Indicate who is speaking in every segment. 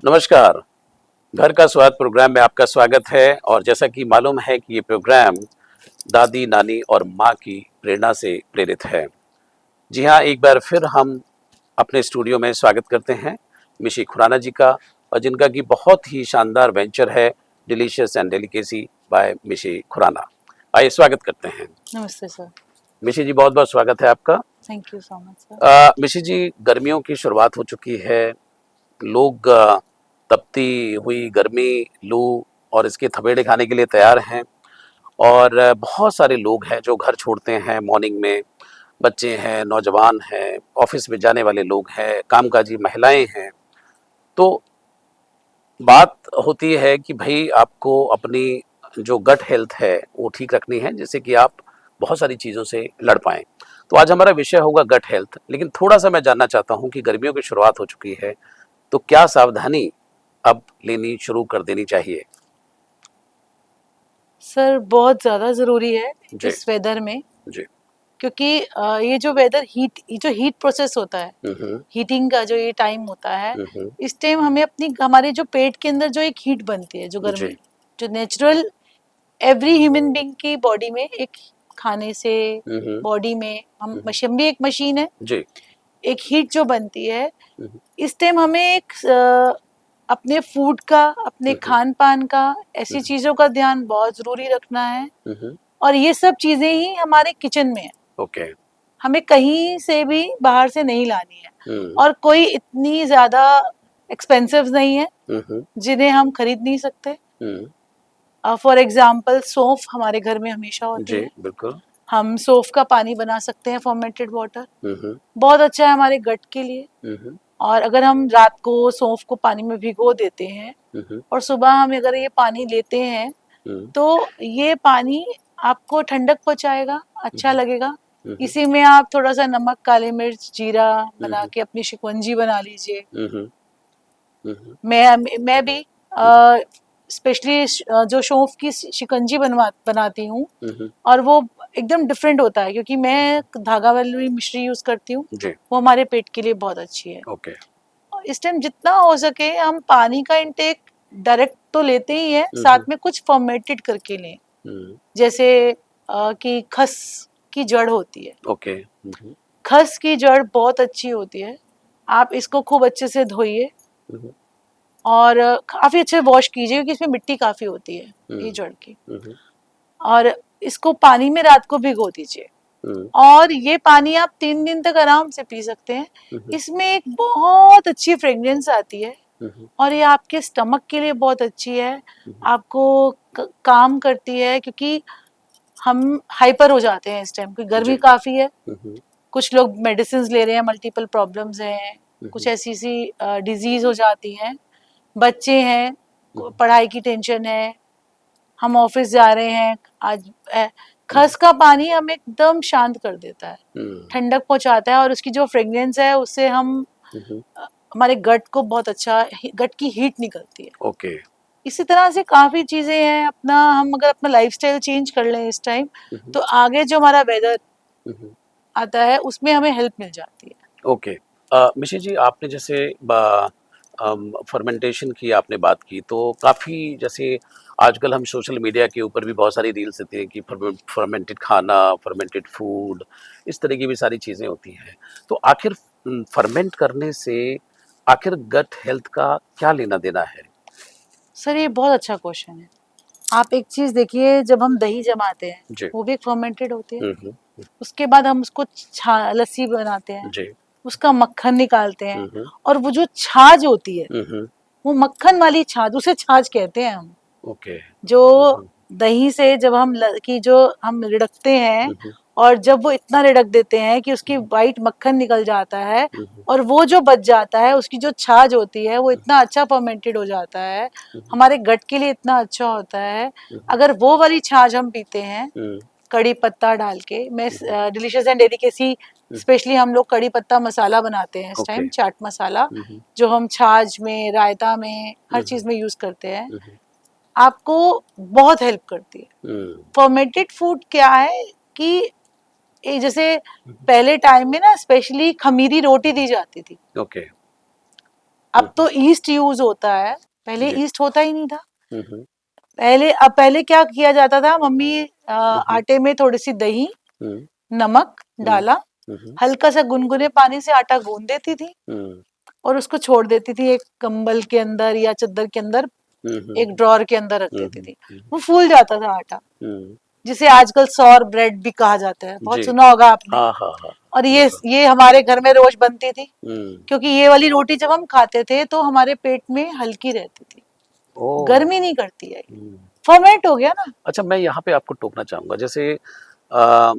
Speaker 1: नमस्कार। घर का स्वाद प्रोग्राम में आपका स्वागत है। और जैसा कि मालूम है कि ये प्रोग्राम दादी, नानी और माँ की प्रेरणा से प्रेरित है। जी हाँ, एक बार फिर हम अपने स्टूडियो में स्वागत करते हैं मिशी खुराना जी का, और जिनका कि बहुत ही शानदार वेंचर है delicious and delicacy by Mishi Khurana. आइए स्वागत करते हैं।
Speaker 2: नमस्ते सर।
Speaker 1: मिशी जी, बहुत बहुत स्वागत है आपका।
Speaker 2: Thank you so much sir.
Speaker 1: मिशी जी, गर्मियों की शुरुआत हो चुकी है। लोग तपती हुई गर्मी, लू और इसके थपेड़े खाने के लिए तैयार हैं। और बहुत सारे लोग हैं जो घर छोड़ते हैं मॉर्निंग में। बच्चे हैं, नौजवान हैं, ऑफिस में जाने वाले लोग हैं, कामकाजी महिलाएं हैं। तो बात होती है कि भाई आपको अपनी जो गट हेल्थ है वो ठीक रखनी है, जिससे कि आप बहुत सारी चीज़ों से लड़ पाएं। तो आज हमारा विषय होगा गट हेल्थ। लेकिन थोड़ा सा मैं जानना चाहता हूँ कि गर्मियों की शुरुआत हो चुकी है, तो क्या सावधानी अब लेनी शुरू कर देनी चाहिए?
Speaker 2: सर बहुत ज़्यादा ज़रूरी है
Speaker 1: जी।
Speaker 2: इस वेदर में,
Speaker 1: जी।
Speaker 2: क्योंकि ये जो वेदर जो हीट प्रोसेस होता है,
Speaker 1: हम्म।
Speaker 2: हीटिंग का जो ये टाइम होता है,
Speaker 1: हम्म।
Speaker 2: इस टाइम हमें हमारे जो पेट के अंदर जो एक हीट बनती है, जो
Speaker 1: जी।
Speaker 2: गर्मी, जो नेचुरल एवरी ह्यूमन बीइंग की बॉडी में एक खाने से
Speaker 1: हम्म।
Speaker 2: बॉडी में हम भी एक मशीन है,
Speaker 1: जी।
Speaker 2: एक हीट जो बनती है।
Speaker 1: हम्म।
Speaker 2: इस टाइम हमें अपने फूड का, अपने
Speaker 1: हम्म।
Speaker 2: खान पान का, ऐसी चीज़ों का ध्यान बहुत ज़रूरी रखना है।
Speaker 1: हम्म।
Speaker 2: और ये सब चीज़ें ही हमारे किचन में है,
Speaker 1: ओके।
Speaker 2: हमें कहीं से भी बाहर से नहीं लानी है।
Speaker 1: हम्म।
Speaker 2: और कोई इतनी ज़्यादा एक्सपेंसिव नहीं है
Speaker 1: हम्म।
Speaker 2: जिन्हें हम खरीद नहीं सकते।
Speaker 1: हम्म।
Speaker 2: फॉर एग्जाम्पल सौंफ हमारे घर में हमेशा होती
Speaker 1: जी,
Speaker 2: है।
Speaker 1: बिल्कुल।
Speaker 2: हम सौंफ का पानी बना सकते हैं, फॉर्मेटेड वाटर,
Speaker 1: हम्म।
Speaker 2: बहुत अच्छा है हमारे गट के लिए।
Speaker 1: हम्म।
Speaker 2: और अगर हम रात को सौंफ को पानी में भिगो देते हैं
Speaker 1: हम्म।
Speaker 2: और सुबह हम अगर ये पानी लेते हैं,
Speaker 1: हम्म।
Speaker 2: तो ये पानी आपको ठंडक पहुंचाएगा, अच्छा लगेगा।
Speaker 1: हम्म।
Speaker 2: इसी में आप थोड़ा सा नमक, काली मिर्च, जीरा बना
Speaker 1: हम्म।
Speaker 2: के अपनी शिकंजी बना लीजिए।
Speaker 1: हम्म। हम्म।
Speaker 2: मैं भी स्पेशली जो सौंफ की शिकंजी बनाती हूँ,
Speaker 1: हम्म।
Speaker 2: और वो एकदम डिफरेंट होता है, क्योंकि मैं धागा वाली मिश्री यूज करती हूँ।
Speaker 1: जी।
Speaker 2: वो हमारे पेट के लिए बहुत अच्छी है।
Speaker 1: ओके।
Speaker 2: और इस टाइम जितना हो सके हम पानी का इंटेक डायरेक्ट तो लेते ही है, साथ
Speaker 1: हम्म।
Speaker 2: में कुछ फर्मेंटेड करके लें।
Speaker 1: हम्म।
Speaker 2: जैसे कि खस की जड़ होती है,
Speaker 1: ओके। हम्म।
Speaker 2: खस की जड़ बहुत अच्छी होती है। आप इसको खूब अच्छे से धोइए
Speaker 1: हम्म।
Speaker 2: और काफी अच्छे वॉश कीजिए, क्योंकि इसमें मिट्टी काफी होती है ये जड़ की।
Speaker 1: हम्म।
Speaker 2: और इसको पानी में रात को भिगो दीजिए,
Speaker 1: हम्म।
Speaker 2: और ये पानी आप 3 दिन तक आराम से पी सकते हैं।
Speaker 1: हम्म।
Speaker 2: इसमें एक बहुत अच्छी फ्रेग्रेंस आती है,
Speaker 1: हम्म।
Speaker 2: और ये आपके स्टमक के लिए बहुत अच्छी है।
Speaker 1: हम्म।
Speaker 2: आपको काम करती है, क्योंकि हम हाइपर हो जाते हैं इस टाइम, क्योंकि
Speaker 1: जी।
Speaker 2: गर्मी काफी है।
Speaker 1: हम्म।
Speaker 2: कुछ लोग मेडिसिन ले रहे हैं, मल्टीपल प्रॉब्लम्स हैं, कुछ
Speaker 1: हम्म।
Speaker 2: ऐसी सी डिजीज हो जाती हैं। बच्चे हैं, पढ़ाई की टेंशन है, हम ऑफिस जा रहे हैं आज। खस का पानी हमें एकदम शांत कर देता है,
Speaker 1: हम्म।
Speaker 2: ठंडक पहुंचाता है, और उसकी जो फ्रेग्रेंस है उससे
Speaker 1: हम्म।
Speaker 2: हमारे गट को बहुत अच्छा, गट की हीट निकलती है।
Speaker 1: ओके।
Speaker 2: इसी तरह से काफी चीजें हैं। हम अगर अपना लाइफस्टाइल चेंज कर लें इस टाइम,
Speaker 1: हम्म।
Speaker 2: तो आगे जो हमारा वेदर
Speaker 1: हम्म।
Speaker 2: आता है उसमें हमें हेल्प मिल जाती है।
Speaker 1: ओके। मिशी जी, आपने जैसे फर्मेंटेशन की आपने बात की, तो काफ़ी जैसे आजकल हम सोशल मीडिया के ऊपर भी बहुत सारी रील्स देते हैं कि फर्मेंटेड खाना, फर्मेंटेड फूड, इस तरह की भी सारी चीज़ें होती हैं। तो आखिर फर्मेंट करने से आखिर गट हेल्थ का क्या लेना देना है?
Speaker 2: सर ये बहुत अच्छा क्वेश्चन है। आप एक चीज देखिए, जब हम दही जमाते हैं,
Speaker 1: जी।
Speaker 2: वो भी एक फर्मेंटेड होती है।
Speaker 1: हम्म।
Speaker 2: उसके बाद हम उसको लस्सी बनाते हैं,
Speaker 1: जी।
Speaker 2: उसका मक्खन निकालते हैं।
Speaker 1: हम्म।
Speaker 2: और वो जो छाछ होती है,
Speaker 1: हम्म।
Speaker 2: वो मक्खन वाली छाछ, उसे छाछ कहते हैं हम।
Speaker 1: ओके।
Speaker 2: जो
Speaker 1: हम्म।
Speaker 2: दही से जब की जो हम रिड़कते हैं,
Speaker 1: हम्म।
Speaker 2: और जब वो इतना रिड़क देते हैं कि उसकी वाइट मक्खन निकल जाता है,
Speaker 1: हम्म।
Speaker 2: और वो जो बच जाता है, उसकी जो छाछ होती है, वो इतना अच्छा फर्मेंटेड हो जाता है, हमारे गट के लिए इतना अच्छा होता है। अगर वो वाली छाछ हम पीते हैं
Speaker 1: हम्म।
Speaker 2: कड़ी पत्ता डाल के, मैं डिलीशियस एंड डेलिकेसी, स्पेशली हम लोग कड़ी पत्ता मसाला बनाते हैं इस
Speaker 1: ओके।
Speaker 2: टाइम, चाट मसाला,
Speaker 1: हम्म।
Speaker 2: जो हम छाछ में, रायता में, हर चीज में यूज करते हैं, आपको बहुत हेल्प करती है।
Speaker 1: हम्म।
Speaker 2: फर्मेंटेड फूड क्या है कि जैसे पहले टाइम में ना स्पेशली खमीरी रोटी दी जाती थी।
Speaker 1: ओके।
Speaker 2: अब तो ईस्ट यूज होता है, पहले
Speaker 1: जी।
Speaker 2: ईस्ट होता ही नहीं था।
Speaker 1: हम्म,
Speaker 2: पहले क्या किया जाता था, मम्मी आटे में थोड़ी सी दही,
Speaker 1: हम्म,
Speaker 2: नमक
Speaker 1: हम्म,
Speaker 2: डाला,
Speaker 1: हम्म,
Speaker 2: हल्का सा गुनगुने पानी से आटा गूंद देती थी
Speaker 1: हम्म,
Speaker 2: और उसको छोड़ देती थी एक कंबल के अंदर या चादर के अंदर, एक
Speaker 1: हम्म,
Speaker 2: ड्रॉर के अंदर रख देती
Speaker 1: हम्म,
Speaker 2: थी। वो फूल जाता था आटा,
Speaker 1: हम्म,
Speaker 2: जिसे आजकल सौर ब्रेड भी कहा जाता है, बहुत
Speaker 1: जी।
Speaker 2: सुना होगा आपने।
Speaker 1: हाँ हाँ हाँ।
Speaker 2: और
Speaker 1: देखा।
Speaker 2: ये हमारे घर में रोज बनती थी,
Speaker 1: हम्म।
Speaker 2: क्योंकि ये वाली रोटी जब हम खाते थे तो हमारे पेट में हल्की रहती थी,
Speaker 1: ओ।
Speaker 2: गर्मी नहीं करती है।
Speaker 1: हम्म।
Speaker 2: फर्मेंट हो गया ना।
Speaker 1: अच्छा, मैं यहाँ पे आपको टोकना चाहूंगा। जैसे आ,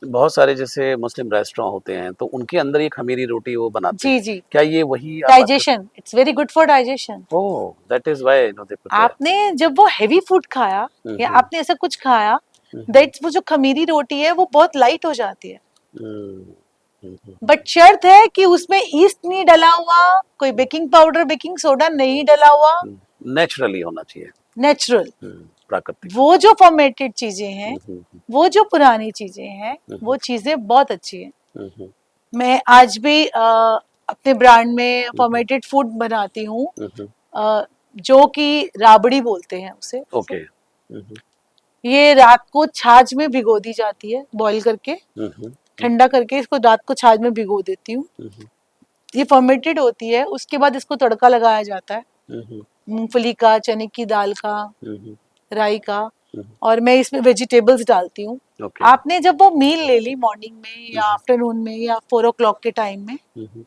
Speaker 1: बहुत सारे जैसे मुस्लिम रेस्टोरेंट होते हैं तो उनके अंदर ये खमीरी रोटी वो बनाते
Speaker 2: जी
Speaker 1: हैं,
Speaker 2: जी,
Speaker 1: क्या ये वही आप बात कर?
Speaker 2: Digestion, it's very good for digestion.
Speaker 1: Oh, that is why no they prepare.
Speaker 2: आपने जब वो हैवी फूड खाया या
Speaker 1: हम्म,
Speaker 2: आपने ऐसा कुछ खाया,
Speaker 1: हम्म,
Speaker 2: दैट वो जो खमीरी रोटी है वो बहुत लाइट हो जाती है।
Speaker 1: हम्म,
Speaker 2: बट शर्त है कि उसमें ईस्ट नहीं डला हुआ, कोई बेकिंग पाउडर बेकिंग सोडा नहीं डला हुआ,
Speaker 1: नेचुरली होना चाहिए।
Speaker 2: नेचुरल।
Speaker 1: प्राकृतिक।
Speaker 2: वो जो फर्मेंटेड चीजें हैं,
Speaker 1: हम्म,
Speaker 2: वो जो पुरानी चीजें हैं,
Speaker 1: हम्म,
Speaker 2: वो चीजें बहुत अच्छी हैं।
Speaker 1: हम्म,
Speaker 2: मैं आज भी अपने ब्रांड में
Speaker 1: हम्म,
Speaker 2: फर्मेंटेड फूड बनाती हूँ,
Speaker 1: हम्म,
Speaker 2: अ, जो कि राबड़ी बोलते हैं उसे।
Speaker 1: ओके। हम्म,
Speaker 2: ये रात को छाछ में भिगो दी जाती है, बॉईल करके
Speaker 1: हम्म,
Speaker 2: ठंडा करके इसको रात को छाछ में भिगो देती हूँ।
Speaker 1: हम्म,
Speaker 2: ये फर्मेंटेड होती है, उसके बाद इसको तड़का लगाया जाता है,
Speaker 1: हम्म,
Speaker 2: मूंगफली का, चने की दाल का,
Speaker 1: हम्म,
Speaker 2: राई का,
Speaker 1: हम्म,
Speaker 2: और मैं इसमें वेजिटेबल्स डालती हूँ।
Speaker 1: ओके।
Speaker 2: आपने जब वो मील ले ली मॉर्निंग में या
Speaker 1: हम्म,
Speaker 2: आफ्टरनून में या 4 o'clock के टाइम में,
Speaker 1: हम्म,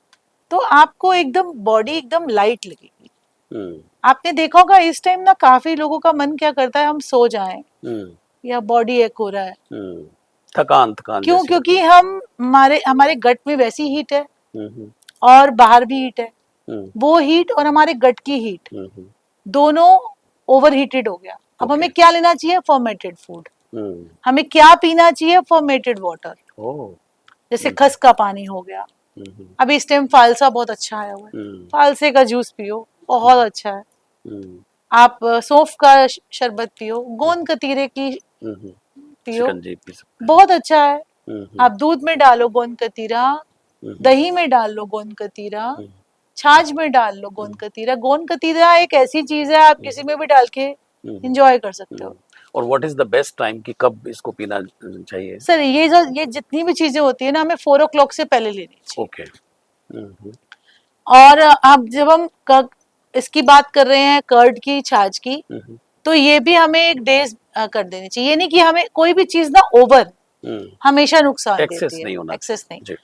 Speaker 2: तो आपको एकदम बॉडी एकदम लाइट लगेगी।
Speaker 1: हम्म,
Speaker 2: आपने देखा होगा इस टाइम ना काफी लोगों का मन क्या करता है, हम सो जाएं
Speaker 1: हम्म,
Speaker 2: या बॉडी एक हो रहा है।
Speaker 1: हम्म, थकान थकान
Speaker 2: क्यों?
Speaker 1: जैसी होती
Speaker 2: क्योंकि
Speaker 1: है।
Speaker 2: हम हमारे हमारे गट में वैसी हीट है
Speaker 1: हम्म,
Speaker 2: और बाहर भी हीट है।
Speaker 1: हम्म,
Speaker 2: वो हीट और हमारे गट की हीट
Speaker 1: हम्म,
Speaker 2: दोनों ओवर हीटेड हो गया। अब
Speaker 1: ओके।
Speaker 2: हमें क्या लेना चाहिए? Fermented food.
Speaker 1: हम्म,
Speaker 2: हमें क्या पीना चाहिए? Fermented water.
Speaker 1: ओह।
Speaker 2: जैसे
Speaker 1: हम्म,
Speaker 2: खस का पानी हो गया,
Speaker 1: हम्म,
Speaker 2: अभी इस टाइम फालसा बहुत अच्छा आया हुआ है,
Speaker 1: हम्म,
Speaker 2: फालसे का जूस पियो, बहुत अच्छा है।
Speaker 1: हम्म,
Speaker 2: आप सौंफ का शरबत पियो, गोंद कतीरे की
Speaker 1: हम्म,
Speaker 2: पियो,
Speaker 1: शिकंजी पी सकते हैं।
Speaker 2: बहुत अच्छा है।
Speaker 1: हम्म,
Speaker 2: आप दूध में डालो गोंद कतीरा,
Speaker 1: हम्म,
Speaker 2: दही में डाल लो गोंद कतीरा,
Speaker 1: हम्म,
Speaker 2: छाछ में डाल लो गोंद
Speaker 1: हम्म,
Speaker 2: कतीरा। गोंद कतीरा एक ऐसी चीज है, आप
Speaker 1: हम्म,
Speaker 2: किसी में भी डाल के
Speaker 1: हम्म,
Speaker 2: इंजॉय कर सकते
Speaker 1: हम्म।
Speaker 2: हो।
Speaker 1: और what is the best time कि कब इसको पीना चाहिए?
Speaker 2: सर ये जितनी भी चीजें होती है ना, हमें 4 o'clock से पहले लेनी चाहिए।
Speaker 1: ओके। हम्म,
Speaker 2: और अब जब हम इसकी बात कर रहे हैं कर्ड की, छाछ की,
Speaker 1: हम्म,
Speaker 2: तो ये भी हमें एक डेज कर देनी चाहिए। ये नहीं कि हमें कोई भी चीज ना ओवर
Speaker 1: हम्म,
Speaker 2: हमेशा नुकसान
Speaker 1: एक्सेस
Speaker 2: देती है,
Speaker 1: नहीं होना
Speaker 2: एक्सेस नहीं।
Speaker 1: चाहिए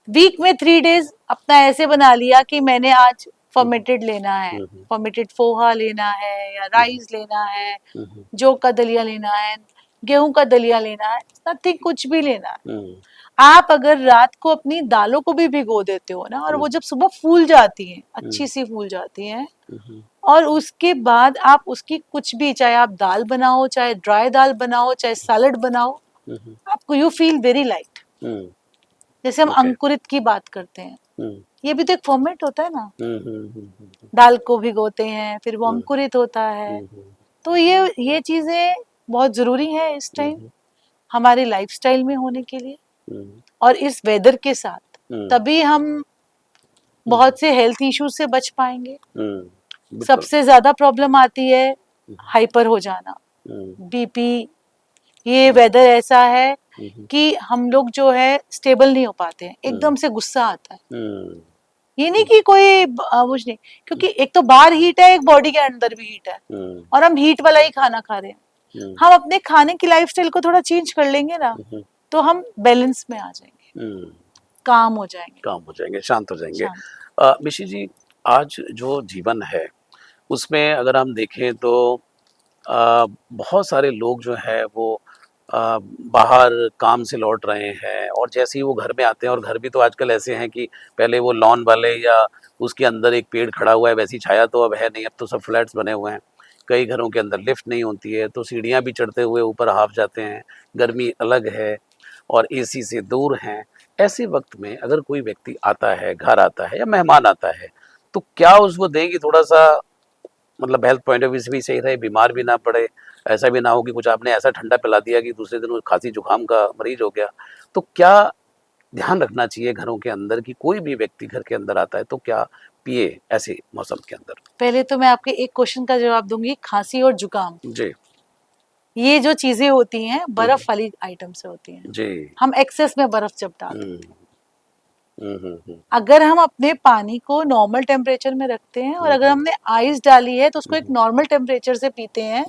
Speaker 1: जी।
Speaker 2: वीक में 3 days अपना ऐसे बना लिया कि मैंने आज फर्मेंटेड लेना है,
Speaker 1: हम्म,
Speaker 2: फर्मेंटेड पोहा लेना है या
Speaker 1: हम्म,
Speaker 2: राइस लेना है,
Speaker 1: हम्म,
Speaker 2: जौ का दलिया लेना है, गेहूं का दलिया लेना है, नथिंग, कुछ भी लेना है।
Speaker 1: हम्म,
Speaker 2: आप अगर रात को अपनी दालों को भी भिगो देते हो ना, और वो
Speaker 1: हम्म,
Speaker 2: जब सुबह फूल जाती हैं,
Speaker 1: हम्म,
Speaker 2: अच्छी सी फूल जाती हैं,
Speaker 1: हम्म,
Speaker 2: और उसके बाद आप उसकी कुछ भी, चाहे आप दाल बनाओ, चाहे ड्राई दाल बनाओ, चाहे सैलड बनाओ,
Speaker 1: हम्म,
Speaker 2: आपको यू फील वेरी लाइट।
Speaker 1: हम्म,
Speaker 2: जैसे हम
Speaker 1: ओके।
Speaker 2: अंकुरित की बात करते हैं,
Speaker 1: हम्म,
Speaker 2: ये भी तो एक फॉर्मेट होता है ना।
Speaker 1: हम्म, हम्म, हम्म,
Speaker 2: दाल को भिगोते हैं, फिर वो
Speaker 1: हम्म,
Speaker 2: अंकुरित होता है।
Speaker 1: हम्म,
Speaker 2: तो ये चीजें बहुत जरूरी है इस टाइम
Speaker 1: हम्म,
Speaker 2: हमारे लाइफस्टाइल में होने के लिए,
Speaker 1: हम्म,
Speaker 2: और इस वेदर के साथ
Speaker 1: हम्म,
Speaker 2: तभी हम
Speaker 1: हम्म,
Speaker 2: बहुत से हेल्थ इश्यूज से बच पाएंगे।
Speaker 1: बिल्कुल।
Speaker 2: सबसे ज्यादा प्रॉब्लम आती है
Speaker 1: हम्म,
Speaker 2: हाइपर हो जाना,
Speaker 1: हम्म,
Speaker 2: बीपी। ये वेदर ऐसा है
Speaker 1: हम्म,
Speaker 2: कि हम लोग जो है स्टेबल नहीं हो पाते हैं,
Speaker 1: हम्म,
Speaker 2: एकदम से गुस्सा आता है।
Speaker 1: हम्म,
Speaker 2: ये नहीं कि कोई कुछ नहीं, क्योंकि एक तो बाहर हीट है, एक बॉडी के अंदर भी हीट है,
Speaker 1: हम्म,
Speaker 2: और हम हीट वाला ही खाना खा रहे हैं।
Speaker 1: हम्म,
Speaker 2: हम अपने खाने की लाइफस्टाइल को थोड़ा चेंज कर लेंगे ना,
Speaker 1: हम्म,
Speaker 2: तो हम बैलेंस में आ जाएंगे,
Speaker 1: हम्म,
Speaker 2: काम हो जाएंगे,
Speaker 1: काम हो जाएंगे, शांत हो जाएंगे।
Speaker 2: शांत।
Speaker 1: मिशी जी, आज जो जीवन है उसमें अगर हम देखें तो बहुत सारे लोग जो है वो बाहर काम से लौट रहे हैं और जैसे ही वो घर में आते हैं, और घर भी तो आजकल ऐसे हैं कि पहले वो लॉन वाले या उसके अंदर एक पेड़ खड़ा हुआ है वैसी छाया तो अब है नहीं, अब तो सब फ्लैट्स बने हुए हैं। कई घरों के अंदर लिफ्ट नहीं होती है तो सीढ़ियाँ भी चढ़ते हुए ऊपर हाफ जाते हैं, गर्मी अलग है और एसी से दूर हैं। ऐसे वक्त में अगर कोई व्यक्ति आता है, घर आता है या मेहमान आता है, तो क्या उसको दें कि थोड़ा सा मतलब हेल्थ पॉइंट ऑफ व्यू से भी सही रहे, बीमार भी ना पड़े, ऐसा भी ना हो कि कुछ आपने ऐसा ठंडा पिला दिया कि दूसरे दिन वो खांसी जुकाम का मरीज हो गया। तो क्या ध्यान रखना चाहिए घरों के अंदर कि कोई भी व्यक्ति घर के अंदर आता है तो क्या पिए ऐसे मौसम के अंदर?
Speaker 2: पहले तो मैं आपके एक क्वेश्चन का जवाब दूंगी, खांसी और जुकाम,
Speaker 1: जी
Speaker 2: ये जो चीजें होती हैं बर्फ वाली आइटम से होती हैं।
Speaker 1: जी।
Speaker 2: हम एक्सेस में बर्फ जब डाल
Speaker 1: हम्म
Speaker 2: देते हैं,
Speaker 1: हम्म।
Speaker 2: अगर हम अपने पानी को नॉर्मल टेम्परेचर में रखते हैं और अगर हमने आइस डाली है तो उसको एक नॉर्मल टेम्परेचर से पीते हैं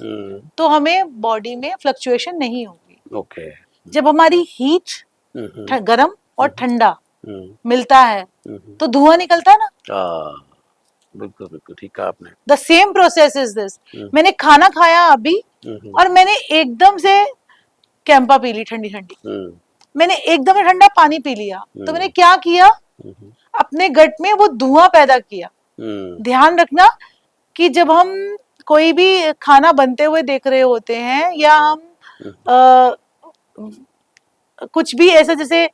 Speaker 2: तो हमें बॉडी में फ्लक्चुएशन नहीं होगी।
Speaker 1: ओके।
Speaker 2: जब हमारी हीट गर्म और ठंडा मिलता है तो धुआं निकलता है ना।
Speaker 1: बिल्कुल बिल्कुल ठीक कहा आपने।
Speaker 2: The same process is this. मैंने खाना खाया अभी और मैंने एकदम से कैंपा पी ली ठंडी ठंडी, मैंने एकदम ठंडा पानी पी लिया, तो मैंने क्या किया, अपने गट में वो धुआं पैदा किया। ध्यान रखना कि जब हम कोई भी खाना बनते हुए देख रहे होते हैं या हम कुछ भी ऐसा जैसे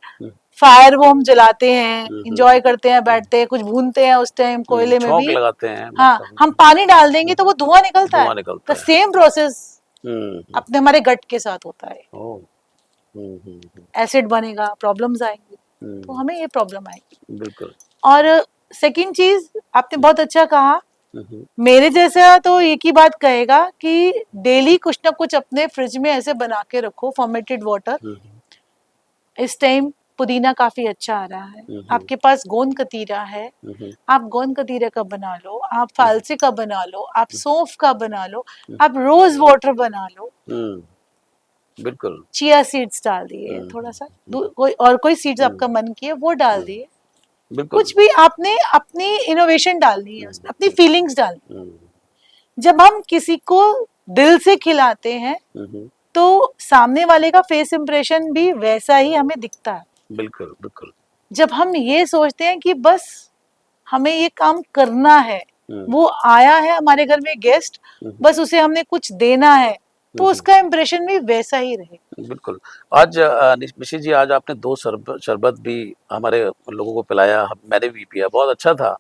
Speaker 2: फायर वो हम जलाते हैं, इंजॉय करते हैं, बैठते हैं, कुछ भूनते हैं उस टाइम कोयले में भी
Speaker 1: लगाते हैं,
Speaker 2: हाँ हम पानी डाल देंगे तो वो धुआं निकलता है।
Speaker 1: निकलता
Speaker 2: द सेम प्रोसेस अपने हमारे गट के साथ होता है। एसिड बनेगा, प्रॉब्लम्स आएंगी, तो हमें ये प्रॉब्लम आएगी।
Speaker 1: बिल्कुल।
Speaker 2: और सेकंड चीज आपने बहुत अच्छा कहा, मेरे जैसा तो एक ही बात कहेगा कि डेली कुछ ना कुछ अपने फ्रिज में ऐसे बना के रखो फॉर्मेटेड वाटर। इस टाइम पुदीना काफी अच्छा आ रहा है, आपके पास गोंद कतीरा है, आप गोंद कतीरे का बना लो, आप फालसे का बना लो, आप सौंफ का बना लो, आप रोज वाटर बना लो।
Speaker 1: बिल्कुल।
Speaker 2: चिया सीड्स डाल दिए थोड़ा सा, कोई सीड्स आपका मन किए वो डाल दिए, कुछ भी आपने अपनी इनोवेशन डालनी है उसमें, अपनी फीलिंग्स डालनी। जब हम किसी को दिल से खिलाते हैं तो सामने वाले का फेस इंप्रेशन भी वैसा ही हमें दिखता है।
Speaker 1: बिल्कुल बिल्कुल।
Speaker 2: जब हम ये सोचते हैं कि बस हमें ये काम करना है, वो आया है हमारे घर में गेस्ट, बस उसे हमने कुछ देना है, तो उसका इंप्रेशन भी वैसा ही रहे।
Speaker 1: बिल्कुल। आज निशी जी, आज आपने 2 शरबत भी हमारे लोगों को पिलाया, मैंने भी पिया, बहुत अच्छा था।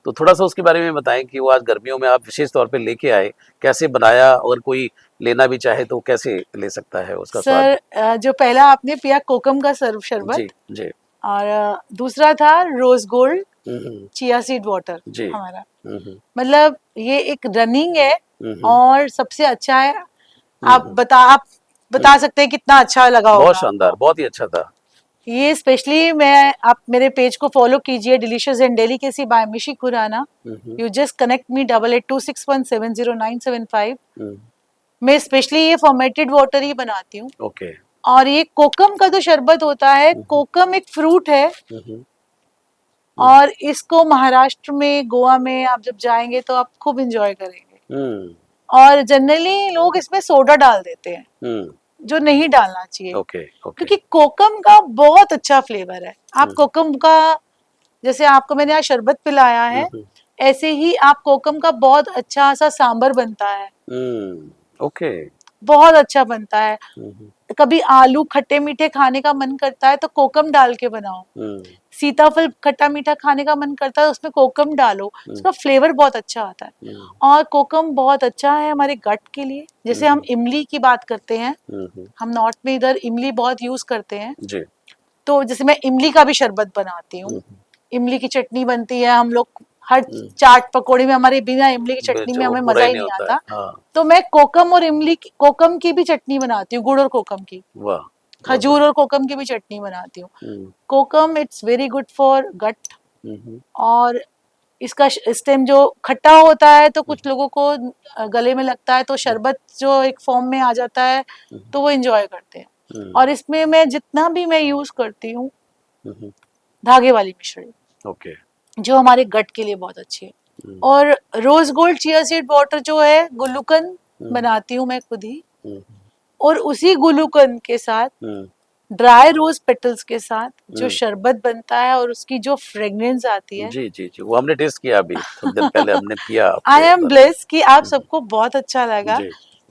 Speaker 1: तो थोड़ा सा उसके बारे में बताएं कि वो आज गर्मियों में आप विशेष तौर पे लेके आए, कैसे बनाया, अगर कोई लेना भी चाहे तो कैसे ले सकता है उसका स्वाद?
Speaker 2: सर जो पहला आपने पिया कोकम का शरबत
Speaker 1: जी जी।
Speaker 2: और दूसरा था rose gold chia seed water हमारा। मतलब ये एक रनिंग है और सबसे अच्छा है। आप बता सकते हैं कितना अच्छा लगा होगा।
Speaker 1: बहुत शानदार, बहुत ही अच्छा था
Speaker 2: ये स्पेशली आप मेरे पेज को फॉलो कीजिए, delicious and delicacy by Mishi Khurana. You just connect me 8826170975। मैं स्पेशली ये फॉर्मेटेड वाटर ही बनाती हूँ।
Speaker 1: ओके।
Speaker 2: और ये कोकम का जो शरबत होता है, कोकम एक फ्रूट है और इसको महाराष्ट्र में, गोवा में आप जब जाएंगे तो आप खूब इंजॉय करेंगे। और जनरली लोग इसमें सोडा डाल देते हैं, जो नहीं डालना चाहिए। क्योंकि कोकम का बहुत अच्छा फ्लेवर है। आप कोकम का, जैसे आपको मैंने आज शरबत पिलाया है, ऐसे ही आप कोकम का बहुत अच्छा सा सांबर बनता है। बहुत अच्छा बनता है। कभी आलू खट्टे मीठे खाने का मन करता है तो कोकम डाल के बनाओ। सीताफल खट्टा मीठा खाने का मन करता है उसमें कोकम डालो, उसका फ्लेवर बहुत अच्छा आता है। और कोकम बहुत अच्छा है हमारे गट के लिए। जैसे हम इमली की बात करते हैं, हम नॉर्थ में इधर इमली बहुत यूज करते हैं जी। तो जैसे मैं इमली का भी शरबत बनाती हूँ, इमली की चटनी बनती है। हम लोग हर चाट पकौड़ी में हमारे बिना इमली की चटनी में हमें मजा ही नहीं आता। तो मैं कोकम और कोकम की भी चटनी बनाती हूँ, गुड़ और कोकम की, खजूर और कोकम की भी चटनी बनाती हूँ। कोकम इट्स वेरी गुड फॉर गट। और इसका इस टाइम जो खट्टा होता है तो कुछ लोगों को गले में लगता है, तो शरबत जो एक फॉर्म में आ जाता है तो वो एंजॉय करते हैं। और इसमें मैं जितना भी मैं यूज करती हूँ धागे वाली मिश्री, जो हमारे गट के लिए बहुत अच्छी है। और rose gold chia seed water जो है, गुलूकन बनाती हूँ मैं खुद ही, और उसी गुलूकन के साथ ड्राई रोज पेटल्स के साथ जो शरबत बनता है और उसकी जो फ्रेग्रेंस आती है,
Speaker 1: जी जी जी, वो हमने टेस्ट किया अभी थोड़ी देर पहले हमने पिया।
Speaker 2: आई एम ब्लेस्ड कि आप सबको बहुत अच्छा लगा,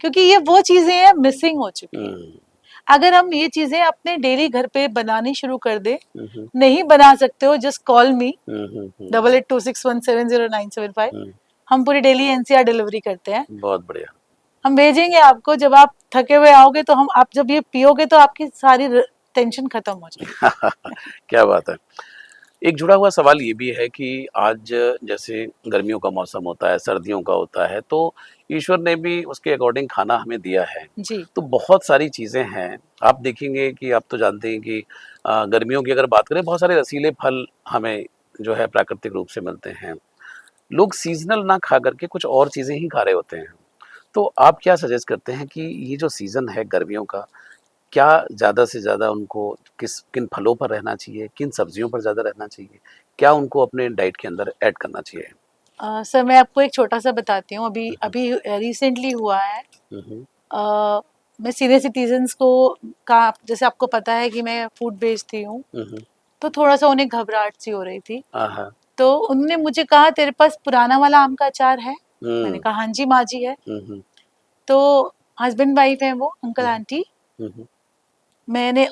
Speaker 2: क्योंकि ये वो चीजें हैं मिसिंग हो चुकी है। अगर हम ये चीजें अपने डेली घर पे बनानी शुरू कर दे, नहीं बना सकते हो, जस्ट कॉल मी 8826170975। हम पूरी डेली एनसीआर डिलीवरी करते हैं।
Speaker 1: बहुत बढ़िया।
Speaker 2: हम भेजेंगे आपको। जब आप थके हुए आओगे तो आप जब ये पियोगे तो आपकी सारी टेंशन खत्म हो जाएगी।
Speaker 1: क्या बात है। एक जुड़ा हुआ सवाल ये भी है कि आज जैसे गर्मियों का मौसम होता है, सर्दियों का होता है, तो ईश्वर ने भी उसके अकॉर्डिंग खाना हमें दिया है।
Speaker 2: जी।
Speaker 1: तो बहुत सारी चीज़ें हैं, आप देखेंगे कि आप तो जानते हैं कि गर्मियों की अगर बात करें, बहुत सारे रसीले फल हमें जो है प्राकृतिक रूप से मिलते हैं। लोग सीज़नल ना खा करके कुछ और चीज़ें ही खा रहे होते हैं। तो आप क्या सजेस्ट करते हैं कि ये जो सीज़न है गर्मियों का, क्या ज़्यादा से ज़्यादा उनको किन फलों पर रहना चाहिए, किन सब्जियों पर ज़्यादा रहना चाहिए? क्या उनको अपने डाइट के अंदर ऐड करना चाहिए?
Speaker 2: सर मैं आपको एक छोटा-सा बताती हूँ, अभी
Speaker 1: हुँ, हुँ।
Speaker 2: अभी रिसेंटली हुआ है।
Speaker 1: हुँ, हुँ।
Speaker 2: अ, मैं सीनियर सिटीज़न्स को का जैसे आपको पता है कि मैं फूड बेचती हूँ,
Speaker 1: हुँ, हुँ।
Speaker 2: तो थोड़ा-सा उन्हें घबराहट सी हो रही थी।
Speaker 1: हाँ, हाँ।
Speaker 2: तो उन्होंने मुझे कहा तेरे पास पुराना वाला आम का अचार है? मैंने
Speaker 1: हुँ,
Speaker 2: कहा हाँ जी, माँ जी है।
Speaker 1: हुँ, हुँ,
Speaker 2: तो हस्बैंड वाइफ हैं वो, अंकल
Speaker 1: हुँ,
Speaker 2: आंटी।
Speaker 1: हुँ, हुँ,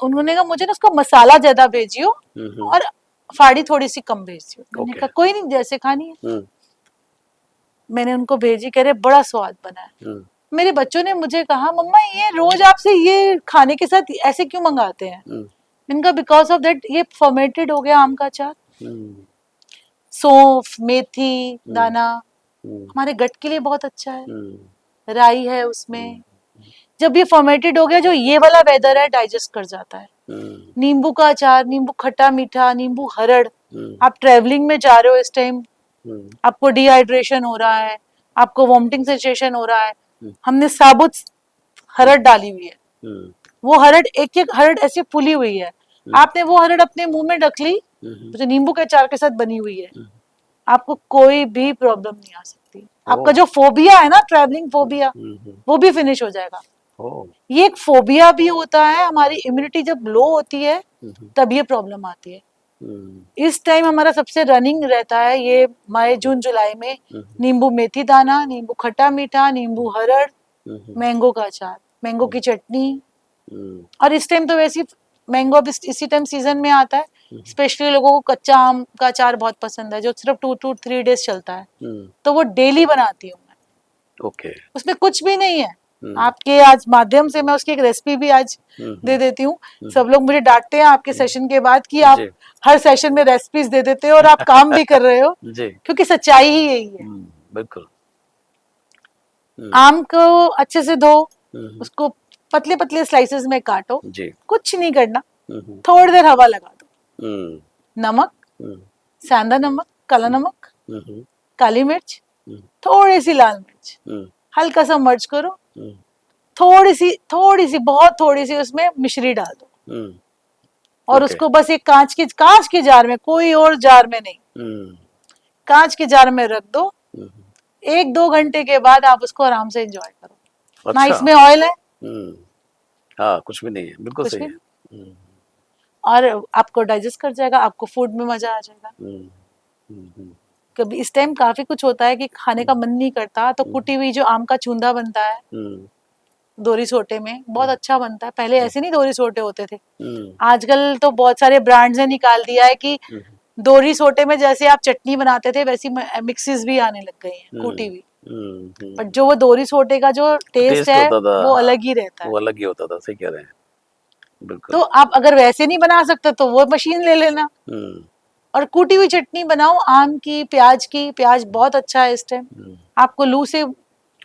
Speaker 2: उन्होंने कहा मुझे ना उसका मसाला ज़्यादा भेजियो
Speaker 1: हुँ, हुँ।
Speaker 2: और फाड़ी थोड़ी-सी कम भेजियो। मैंने
Speaker 1: ओके।
Speaker 2: कहा कोई नहीं जैसे खानी है।
Speaker 1: हुँ,
Speaker 2: मैंने उनको भेजी, कह रहे बड़ा स्वाद बना है।
Speaker 1: हुँ,
Speaker 2: मेरे बच्चों ने मुझे कहा मम्मा ये रोज आपसे ये खाने के साथ ऐसे क्यों मंगाते हैं?
Speaker 1: हुँ,
Speaker 2: मैंने कहा बिकॉज ऑफ दैट ये फर्मेंटेड हो गया आम का अचार।
Speaker 1: हुँ,
Speaker 2: सौंफ, मेथी
Speaker 1: हुँ,
Speaker 2: दाना
Speaker 1: हुँ,
Speaker 2: हमारे गट के लिए बहुत अच्छा है।
Speaker 1: हुँ,
Speaker 2: राई है
Speaker 1: हुँ,
Speaker 2: उसमें। जब ये फर्मेंटेड हो गया, जो ये वाला वेदर है डाइजेस्ट कर जाता है।
Speaker 1: हुँ,
Speaker 2: नींबू का अचार, नींबू खट्टा मीठा, नींबू हरड़।
Speaker 1: हुँ,
Speaker 2: आप ट्रेवलिंग में जा रहे हो इस टाइम,
Speaker 1: हुँ,
Speaker 2: आपको डिहाइड्रेशन हो रहा है, आपको वॉमिटिंग सेंसेशन हो रहा है,
Speaker 1: हुँ,
Speaker 2: हमने साबुत
Speaker 1: हुँ,
Speaker 2: हरड़ डाली हुई है।
Speaker 1: हुँ,
Speaker 2: वो हरड़ एक एक हरड़ ऐसी फूली हुई है,
Speaker 1: हुँ,
Speaker 2: आपने वो हरड़ अपने मुंह में रख ली,
Speaker 1: हुँ,
Speaker 2: जो नींबू के अचार के साथ बनी हुई है,
Speaker 1: हुँ।
Speaker 2: आपको कोई भी प्रॉब्लम नहीं आ सकती। आपका
Speaker 1: ओह!
Speaker 2: जो फोबिया है ना, ट्रैवलिंग फोबिया,
Speaker 1: हुँ, हुँ।
Speaker 2: वो भी फिनिश हो जाएगा।
Speaker 1: ओह!
Speaker 2: ये एक फोबिया भी होता है, हमारी इम्यूनिटी जब लो होती है
Speaker 1: हुँ, हुँ,
Speaker 2: तब ये प्रॉब्लम आती है।
Speaker 1: हुँ,
Speaker 2: इस टाइम हमारा सबसे रनिंग रहता है ये मई
Speaker 1: हुँ,
Speaker 2: जून जुलाई में,
Speaker 1: हुँ,
Speaker 2: नींबू मेथी दाना, नींबू खट्टा मीठा, नींबू हरड़,
Speaker 1: हुँ, हुँ,
Speaker 2: मैंगो का अचार, मैंगो
Speaker 1: हुँ,
Speaker 2: की चटनी।
Speaker 1: हुँ,
Speaker 2: और इस टाइम तो वैसे मैंगो अब इसी टाइम सीजन में आता है।
Speaker 1: हुँ,
Speaker 2: स्पेशली लोगों को कच्चा आम का अचार बहुत पसंद है, जो सिर्फ 2 to 3 days चलता है।
Speaker 1: हुँ।
Speaker 2: तो वो डेली बनाती हूँ मैं।
Speaker 1: ओके।
Speaker 2: उसमें कुछ भी नहीं है।
Speaker 1: हुँ,
Speaker 2: आपके आज माध्यम से मैं उसकी एक रेसिपी भी आज
Speaker 1: हुँ,
Speaker 2: दे
Speaker 1: हुँ,
Speaker 2: देती हूँ।
Speaker 1: हुँ,
Speaker 2: सब लोग मुझे डांटते हैं आपके
Speaker 1: हुँ।
Speaker 2: सेशन के बाद कि आप
Speaker 1: जी,
Speaker 2: हर सेशन में रेसिपीज दे देते हो और आप काम भी कर रहे हो,
Speaker 1: जी।
Speaker 2: क्योंकि सच्चाई ही यही है।
Speaker 1: हुँ, बिल्कुल। हुँ,
Speaker 2: आम को अच्छे से धो,
Speaker 1: हुँ, हुँ।
Speaker 2: उसको पतले पतले स्लाइसेस में काटो,
Speaker 1: जी।
Speaker 2: कुछ नहीं करना,
Speaker 1: हुँ, हुँ,
Speaker 2: थोड़ी देर हवा लगा दो।
Speaker 1: हुँ,
Speaker 2: नमक,
Speaker 1: हुँ,
Speaker 2: सेंधा नमक, काला
Speaker 1: हुँ,
Speaker 2: नमक,
Speaker 1: हुँ, हुँ,
Speaker 2: काली मिर्च,
Speaker 1: हुँ,
Speaker 2: थोड़ी सी लाल मिर्च,
Speaker 1: हुँ,
Speaker 2: हल्का सा मर्ज करो,
Speaker 1: हुँ,
Speaker 2: थोड़ी सी बहुत थोड़ी सी उसमें मिश्री डाल दो
Speaker 1: हुँ।
Speaker 2: और
Speaker 1: ओके।
Speaker 2: उसको बस एक कांच के जार में, कोई और जार में नहीं,
Speaker 1: हुँ,
Speaker 2: कांच के जार में रख दो।
Speaker 1: हुँ, हुँ।
Speaker 2: 1-2 घंटे के बाद आप उसको आराम से एंजॉय करो। ना
Speaker 1: अच्छा।
Speaker 2: इसमें ऑयल है,
Speaker 1: हुँ, हाँ, कुछ भी नहीं है, बिल्कुल
Speaker 2: कुछ
Speaker 1: सही
Speaker 2: भी
Speaker 1: है।
Speaker 2: नहीं,
Speaker 1: हुँ,
Speaker 2: और आपको डाइजेस्ट कर जाएगा, आपको फूड में मजा आ जाएगा।
Speaker 1: हुँ, हुँ, हुँ,
Speaker 2: कभी इस टाइम काफी कुछ होता है कि खाने
Speaker 1: हुँ,
Speaker 2: का मन नहीं करता, तो
Speaker 1: हुँ,
Speaker 2: कुटी हुई जो आम का चूंदा बनता है
Speaker 1: हुँ,
Speaker 2: दोरी सोटे में, बहुत
Speaker 1: हुँ,
Speaker 2: अच्छा बनता है। पहले
Speaker 1: हुँ,
Speaker 2: ऐसे नहीं दोरी सोटे होते थे।
Speaker 1: हुँ,
Speaker 2: आजकल तो बहुत सारे ब्रांड्स ने निकाल दिया है कि
Speaker 1: हुँ,
Speaker 2: दोरी सोटे में जैसे आप चटनी बनाते थे वैसी मिक्सेस भी आने लग गई हैं,
Speaker 1: हुँ,
Speaker 2: कूटी हुई।
Speaker 1: हुँ,
Speaker 2: बट
Speaker 1: हुँ।
Speaker 2: जो वो दोरी सोटे का जो टेस्ट
Speaker 1: टेस्ट
Speaker 2: है
Speaker 1: होता था,
Speaker 2: वो
Speaker 1: हाँ,
Speaker 2: अलग ही रहता है।
Speaker 1: वो अलग ही होता था, सही कह रहे हैं,
Speaker 2: तो
Speaker 1: बिल्कुल।
Speaker 2: आप अगर वैसे नहीं बना सकते तो वो मशीन ले लेना
Speaker 1: हुँ,
Speaker 2: और कूटी हुई चटनी बनाओ आम की, प्याज की। प्याज बहुत अच्छा है इस टाइम,
Speaker 1: हुँ,
Speaker 2: आपको लू से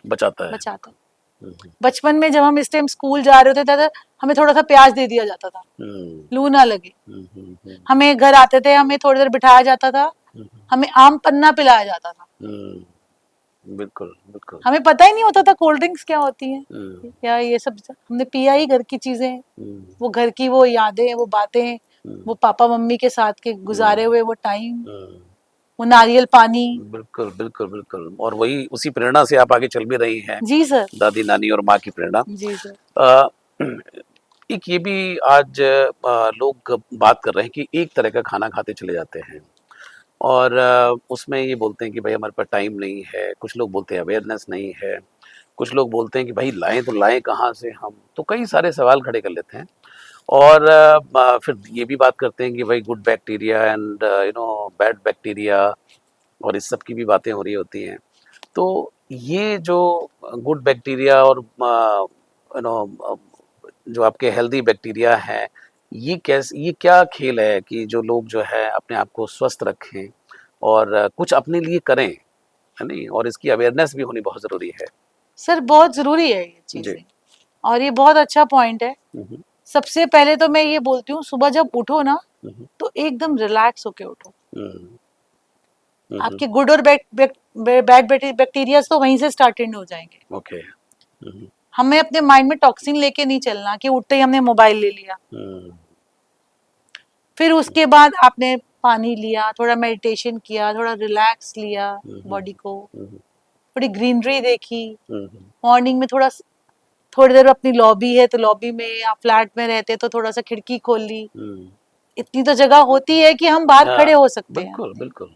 Speaker 1: बचाता है।
Speaker 2: बचाता है।
Speaker 1: हुँ, हुँ,
Speaker 2: बचपन में जब हम इस टाइम स्कूल जा रहे होते थे, हमें थोड़ा सा प्याज दे दिया जाता था,
Speaker 1: हुँ,
Speaker 2: लू ना लगे।
Speaker 1: हुँ, हुँ, हुँ,
Speaker 2: हमें घर आते थे, हमें थोड़ी देर बिठाया जाता था,
Speaker 1: हुँ,
Speaker 2: हमें आम पन्ना पिलाया जाता था।
Speaker 1: हुँ, बिल्कुल, बिल्कुल।
Speaker 2: हमें पता ही नहीं होता था कोल्ड ड्रिंक्स क्या होती हैं,
Speaker 1: हुँ,
Speaker 2: या ये सब हमने पिया ही घर की चीजें हैं।
Speaker 1: हुँ,
Speaker 2: वो घर की वो यादें, वो बातें,
Speaker 1: हुँ,
Speaker 2: वो पापा मम्मी के साथ के
Speaker 1: हुँ,
Speaker 2: गुजारे हुए वो टाइम,
Speaker 1: हुँ।
Speaker 2: वो नारियल पानी।
Speaker 1: बिल्कुल, बिल्कुल, बिल्कुल और वही उसी प्रेरणा से आप आगे चल भी रही हैं,
Speaker 2: जी सर।
Speaker 1: दादी-नानी और माँ की प्रेरणा।
Speaker 2: जी सर।
Speaker 1: अ, एक ये भी आज लोग बात कर रहे हैं कि एक तरह का खाना खाते चले जाते हैं और उसमें ये बोलते हैं कि भाई हमारे पास टाइम नहीं है, कुछ लोग बोलते हैं अवेयरनेस नहीं है, कुछ लोग बोलते हैं कि भाई लाएँ तो लाएँ कहाँ से हम? तो कई सारे सवाल खड़े कर लेते हैं और फिर ये भी बात करते हैं कि भाई good bacteria and bad bacteria और इस सब की भी बातें हो रही होती हैं। तो ये जो गुड बैक्टीरिया और जो आपके हेल्दी बैक्टीरिया हैं, ये क्या खेल है कि जो लोग जो है अपने आप को स्वस्थ रखें और कुछ अपने लिए करें, है नहीं? और इसकी अवेयरनेस भी होनी बहुत ज़रूरी है।
Speaker 2: सर बहुत जरूरी है ये
Speaker 1: जी।
Speaker 2: चीजें, और ये बहुत अच्छा पॉइंट है।
Speaker 1: हुँ,
Speaker 2: सबसे पहले तो मैं ये बोलती हूँ, सुबह जब उठो ना
Speaker 1: हुँ,
Speaker 2: तो एकदम रिलैक्स होके उठो।
Speaker 1: हुँ, हुँ,
Speaker 2: आपके गुड और बैड बैक्टीरिया तो वहीं से स्टार्टेड हो जाएंगे।
Speaker 1: ओके। हुँ,
Speaker 2: हमें अपने माइंड में टॉक्सिन लेके नहीं चलना कि उठते ही हमने मोबाइल ले लिया।
Speaker 1: हुँ,
Speaker 2: फिर उसके बाद आपने पानी लिया, थोड़ा मेडिटेशन किया, थोड़ा रिलैक्स लिया
Speaker 1: हुँ, हुँ,
Speaker 2: बॉडी को,
Speaker 1: हुँ,
Speaker 2: थोड़ी ग्रीनरी देखी।
Speaker 1: हुँ, हुँ,
Speaker 2: मॉर्निंग में थोड़ी देर अपनी लॉबी है तो लॉबी में, आप फ्लैट में रहते तो थोड़ा सा खिड़की खोल ली।
Speaker 1: हुँ।
Speaker 2: इतनी तो जगह होती है कि हम बाहर
Speaker 1: हाँ,
Speaker 2: खड़े हो सकते हैं
Speaker 1: बिल्कुल,
Speaker 2: अपने,
Speaker 1: बिल्कुल।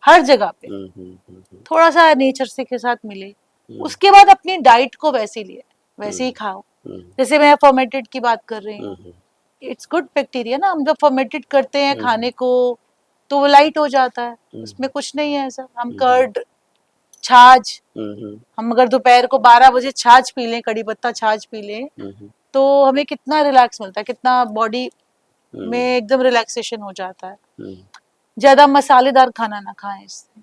Speaker 2: हर जगह पे
Speaker 1: हुँ, हुँ, हुँ, हुँ,
Speaker 2: थोड़ा सा नेचर से के साथ मिले।
Speaker 1: हुँ,
Speaker 2: उसके बाद अपनी डाइट को वैसे ही लिए, वैसे ही
Speaker 1: हुँ,
Speaker 2: खाओ।
Speaker 1: हुँ,
Speaker 2: जैसे मैं फर्मेंटेड की बात कर रही
Speaker 1: हुँ,
Speaker 2: हूँ,
Speaker 1: हुँ,
Speaker 2: इट्स गुड बैक्टीरिया ना। हम जब फर्मेंटेड करते हैं
Speaker 1: हुँ,
Speaker 2: खाने को तो वो लाइट हो जाता है,
Speaker 1: हुँ,
Speaker 2: उसमें कुछ नहीं है ऐसा। हम
Speaker 1: हुँ, हुँ,
Speaker 2: कर्ड, छाछ,
Speaker 1: हुँ, हुँ,
Speaker 2: हम अगर दोपहर को 12 बजे छाछ पी लें, कड़ी पत्ता छाछ पी लें,
Speaker 1: हुँ, हुँ,
Speaker 2: तो हमें कितना रिलैक्स मिलता है, कितना बॉडी में
Speaker 1: हुँ,
Speaker 2: एकदम रिलैक्सेशन हो जाता है।
Speaker 1: हुँ,
Speaker 2: ज्यादा मसालेदार खाना ना खाएं, इससे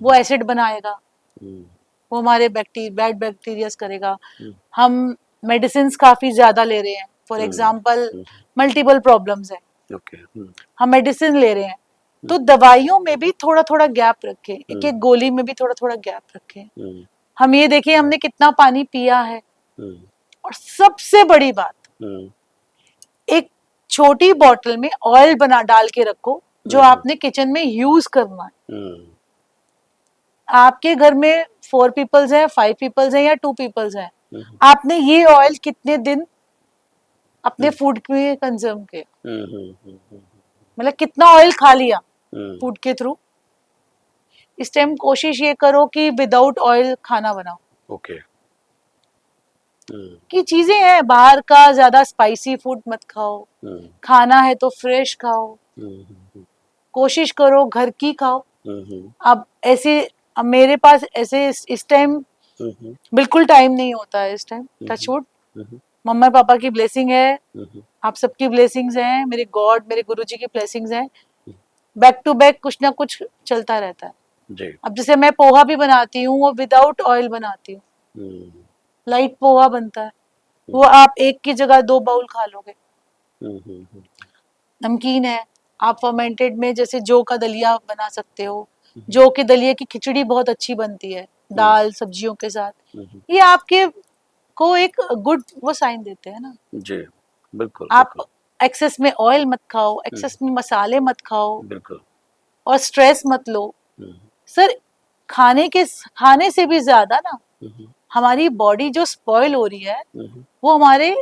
Speaker 2: वो
Speaker 1: हुँ,
Speaker 2: एसिड बनाएगा,
Speaker 1: हुँ,
Speaker 2: वो हमारे बैड बैक्टीरियाज करेगा।
Speaker 1: हुँ,
Speaker 2: हम मेडिसिन काफी ज्यादा ले रहे हैं, for
Speaker 1: hmm,
Speaker 2: example
Speaker 1: hmm,
Speaker 2: multiple problems है,
Speaker 1: ओके। हुँ,
Speaker 2: हम मेडिसिन ले रहे हैं,
Speaker 1: हुँ,
Speaker 2: तो दवाइयों में भी थोड़ा थोड़ा गैप रखें, एक
Speaker 1: हुँ,
Speaker 2: एक गोली में भी थोड़ा थोड़ा गैप रखें।
Speaker 1: हुँ,
Speaker 2: हम ये देखिए हमने कितना पानी पिया है।
Speaker 1: हुँ,
Speaker 2: और सबसे बड़ी बात,
Speaker 1: हुँ,
Speaker 2: एक छोटी बॉटल में ऑयल बना डाल के रखो जो
Speaker 1: हुँ, हुँ,
Speaker 2: आपने किचन में यूज करना है।
Speaker 1: हुँ,
Speaker 2: आपके घर में 4 पीपल्स हैं, 5 पीपल्स हैं या 2 पीपल्स हैं,
Speaker 1: हुँ,
Speaker 2: आपने ये ऑयल कितने दिन अपने
Speaker 1: हुँ,
Speaker 2: फूड में कंज्यूम किया,
Speaker 1: हुँ, हुँ, हुँ, हुँ,
Speaker 2: मतलब कितना ऑयल खा लिया
Speaker 1: हुँ,
Speaker 2: फूड के थ्रू। इस टाइम कोशिश ये करो कि विदाउट ऑयल खाना बनाओ।
Speaker 1: ओके। हुँ,
Speaker 2: कि चीजें हैं, बाहर का ज्यादा स्पाइसी फूड मत खाओ,
Speaker 1: हुँ,
Speaker 2: खाना है तो फ्रेश खाओ,
Speaker 1: हुँ, हुँ,
Speaker 2: कोशिश करो घर की खाओ।
Speaker 1: हुँ, हुँ,
Speaker 2: अब ऐसे, अब मेरे पास ऐसे इस टाइम
Speaker 1: हुँ, हुँ,
Speaker 2: बिल्कुल टाइम नहीं होता है, इस टाइम
Speaker 1: हुँ,
Speaker 2: टचवुड
Speaker 1: हुँ,
Speaker 2: मम्मा पापा की ब्लेसिंग है,
Speaker 1: हुँ, हुँ,
Speaker 2: आप सबकी ब्लेसिंग्स हैं, मेरे गॉड मेरे गुरुजी की ब्लेसिंग्स हैं।
Speaker 1: हुँ,
Speaker 2: बैक टू बैक कुछ ना कुछ चलता रहता है।
Speaker 1: जी।
Speaker 2: अब जैसे मैं पोहा भी बनाती हूँ, वो विदाउट ऑयल बनाती हूँ,
Speaker 1: हुँ,
Speaker 2: लाइट पोहा बनता है,
Speaker 1: हुँ,
Speaker 2: वो आप एक की जगह 2 बाउल खा लोगे।
Speaker 1: हुँ, हुँ, हुँ,
Speaker 2: नमकीन है, आप फर्मेंटेड में जैसे जौ का दलिया बना सकते हो।
Speaker 1: हुँ,
Speaker 2: जौ के दलिए की खिचड़ी बहुत अच्छी बनती है
Speaker 1: हुँ,
Speaker 2: दाल सब्जियों के साथ।
Speaker 1: हुँ, हुँ,
Speaker 2: ये आपके को एक गुड वो साइन देते हैं ना।
Speaker 1: जी, बिल्कुल,
Speaker 2: आप
Speaker 1: बिल्कुल।
Speaker 2: एक्सेस में ऑयल मत खाओ,
Speaker 1: हुँ,
Speaker 2: एक्सेस में मसाले मत खाओ,
Speaker 1: बिल्कुल।
Speaker 2: और स्ट्रेस मत लो।
Speaker 1: हुँ,
Speaker 2: सर खाने से भी ज्यादा ना,
Speaker 1: हुँ, हुँ,
Speaker 2: हमारी बॉडी जो स्पॉइल हो रही है
Speaker 1: हुँ, हुँ,
Speaker 2: वो हमारे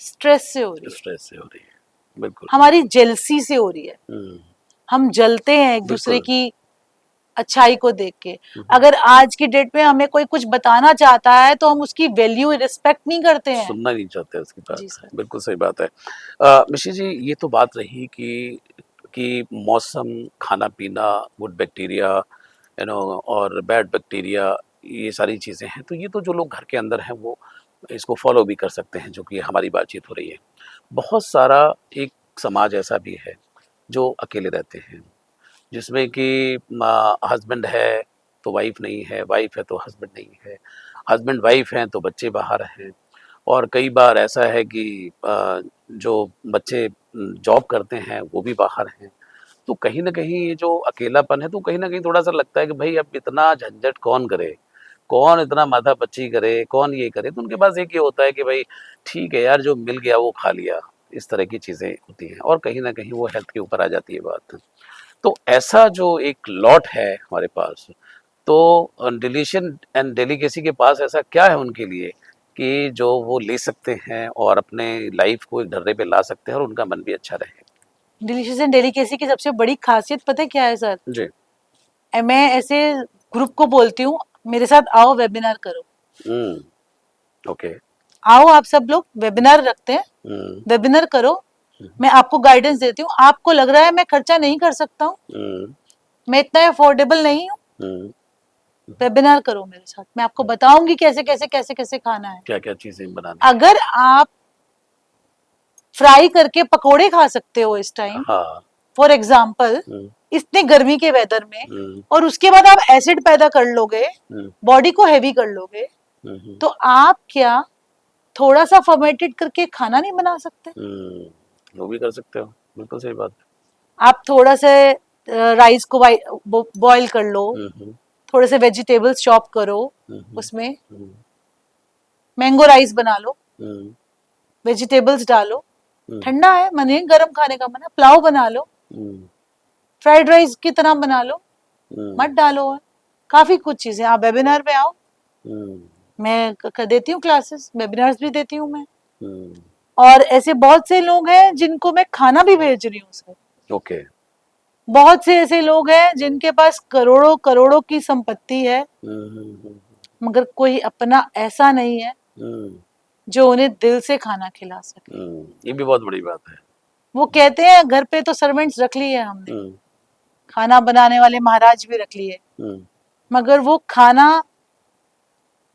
Speaker 2: स्ट्रेस से हो रही है,
Speaker 1: स्ट्रेस से हो रही है। बिल्कुल।
Speaker 2: हमारी जेलसी से हो रही है।
Speaker 1: हुँ,
Speaker 2: हम जलते हैं एक दूसरे
Speaker 1: बिल्कुल।
Speaker 2: की अच्छाई को देख के।
Speaker 1: हुँ, हुँ,
Speaker 2: अगर आज की डेट में हमें कोई कुछ बताना चाहता है तो हम उसकी वैल्यू रिस्पेक्ट नहीं करते हैं।
Speaker 1: सुनना नहीं चाहते उसकी बात।
Speaker 2: जी सर।
Speaker 1: बिल्कुल सही बात है। मिशी जी ये तो बात रही कि मौसम, खाना-पीना, गुड बैक्टीरिया और बैड बैक्टीरिया ये सारी चीज़ें हैं। तो ये तो जो लोग घर के अंदर हैं वो इसको फ़ॉलो भी कर सकते हैं जो कि हमारी बातचीत हो रही है। बहुत सारा एक समाज ऐसा भी है जो अकेले रहते हैं, जिसमें कि हस्बैंड है तो वाइफ़ नहीं है, वाइफ़ है तो हस्बैंड नहीं है, हस्बैंड वाइफ़ हैं तो बच्चे बाहर हैं। और कई बार ऐसा है कि जो बच्चे जॉब करते हैं वो भी बाहर हैं। तो कहीं न कहीं ये जो अकेलापन है तो कहीं न कहीं थोड़ा-सा लगता है कि भई अब इतना झंझट कौन करे? कौन इतना माथा-पच्ची करे? कौन ये करे? तो उनके पास एक ये होता है कि भई ठीक है यार जो मिल गया वो खा लिया। इस तरह की चीज़ें होती हैं और कहीं न कहीं वो हेल्थ के ऊपर आ जाती है बात। तो ऐसा जो एक लॉट है हमारे पास, तो डिलीशन एंड डेलीकेसी के पास ऐसा क्या है उनके लिए कि जो वो ले सकते हैं और अपने लाइफ को एक ढर्रे पे ला सकते हैं और उनका मन भी अच्छा रहे?
Speaker 2: डिलीशियस एंड डेलिकेसी की सबसे बड़ी खासियत पता है क्या है सर?
Speaker 1: जी।
Speaker 2: मैं ऐसे ग्रुप को बोलती हूँ, मेरे साथ आओ वेबिनार करो।
Speaker 1: हुँ, ओके।
Speaker 2: आओ आप सब लोग वेबिनार रखते हैं,
Speaker 1: हुँ,
Speaker 2: वेबिनार करो।
Speaker 1: हुँ,
Speaker 2: मैं आपको गाइडेंस देती हूँ। आपको लग रहा है मैं खर्चा नहीं कर सकता हूँ,
Speaker 1: हुँ,
Speaker 2: मैं इतना अफोर्डेबल नहीं हूँ,
Speaker 1: हुँ,
Speaker 2: वेबिनार करो मेरे साथ, मैं आपको बताऊंगी कैसे कैसे कैसे कैसे खाना है।
Speaker 1: क्या-क्या चीज़ें बनानी है?
Speaker 2: अगर आप फ्राई करके पकोड़े खा सकते हो इस टाइम,
Speaker 1: हाँ।
Speaker 2: फॉर एग्जाम्पल, इतने गर्मी के वेदर में,
Speaker 1: हम्म,
Speaker 2: और उसके बाद आप एसिड पैदा कर लोगे,
Speaker 1: हम्म,
Speaker 2: बॉडी को हैवी कर लोगे, तो आप क्या थोड़ा सा फर्मेंटेड करके खाना नहीं बना सकते?
Speaker 1: वो भी कर सकते हो, बिल्कुल सही बात
Speaker 2: आप थोड़ा से राइस को बॉईल कर लो,
Speaker 1: है।
Speaker 2: थोड़े से वेजिटेबल्स चॉप करो, उसमें
Speaker 1: हम्म,
Speaker 2: मैंगो राइस बना लो,
Speaker 1: हम्म,
Speaker 2: वेजिटेबल्स डालो,
Speaker 1: हम्म,
Speaker 2: ठंडा है, मन है गरम खाने का, मन है पुलाव बना लो,
Speaker 1: हम्म,
Speaker 2: फ्राइड राइस की तरह बना लो,
Speaker 1: हम्म,
Speaker 2: मत डालो। काफी कुछ चीजें, आप वेबिनार पे आओ,
Speaker 1: हम्म,
Speaker 2: मैं देती हूँ क्लासेस, वेबिनार्स भी देती हूँ मैं।
Speaker 1: हम्म,
Speaker 2: और ऐसे बहुत से लोग हैं जिनको मैं खाना भी भेज रही हूँ सर।
Speaker 1: ओके।
Speaker 2: बहुत से ऐसे लोग हैं जिनके पास करोड़ों करोड़ों की संपत्ति है, मगर कोई अपना ऐसा नहीं है जो उन्हें दिल से खाना खिला सके।
Speaker 1: ये भी बहुत बड़ी बात है।
Speaker 2: वो कहते हैं घर पे तो सर्वेंट्स रख लिए हमने,
Speaker 1: हम्म,
Speaker 2: खाना बनाने वाले महाराज भी रख लिए,
Speaker 1: हम्म,
Speaker 2: मगर वो खाना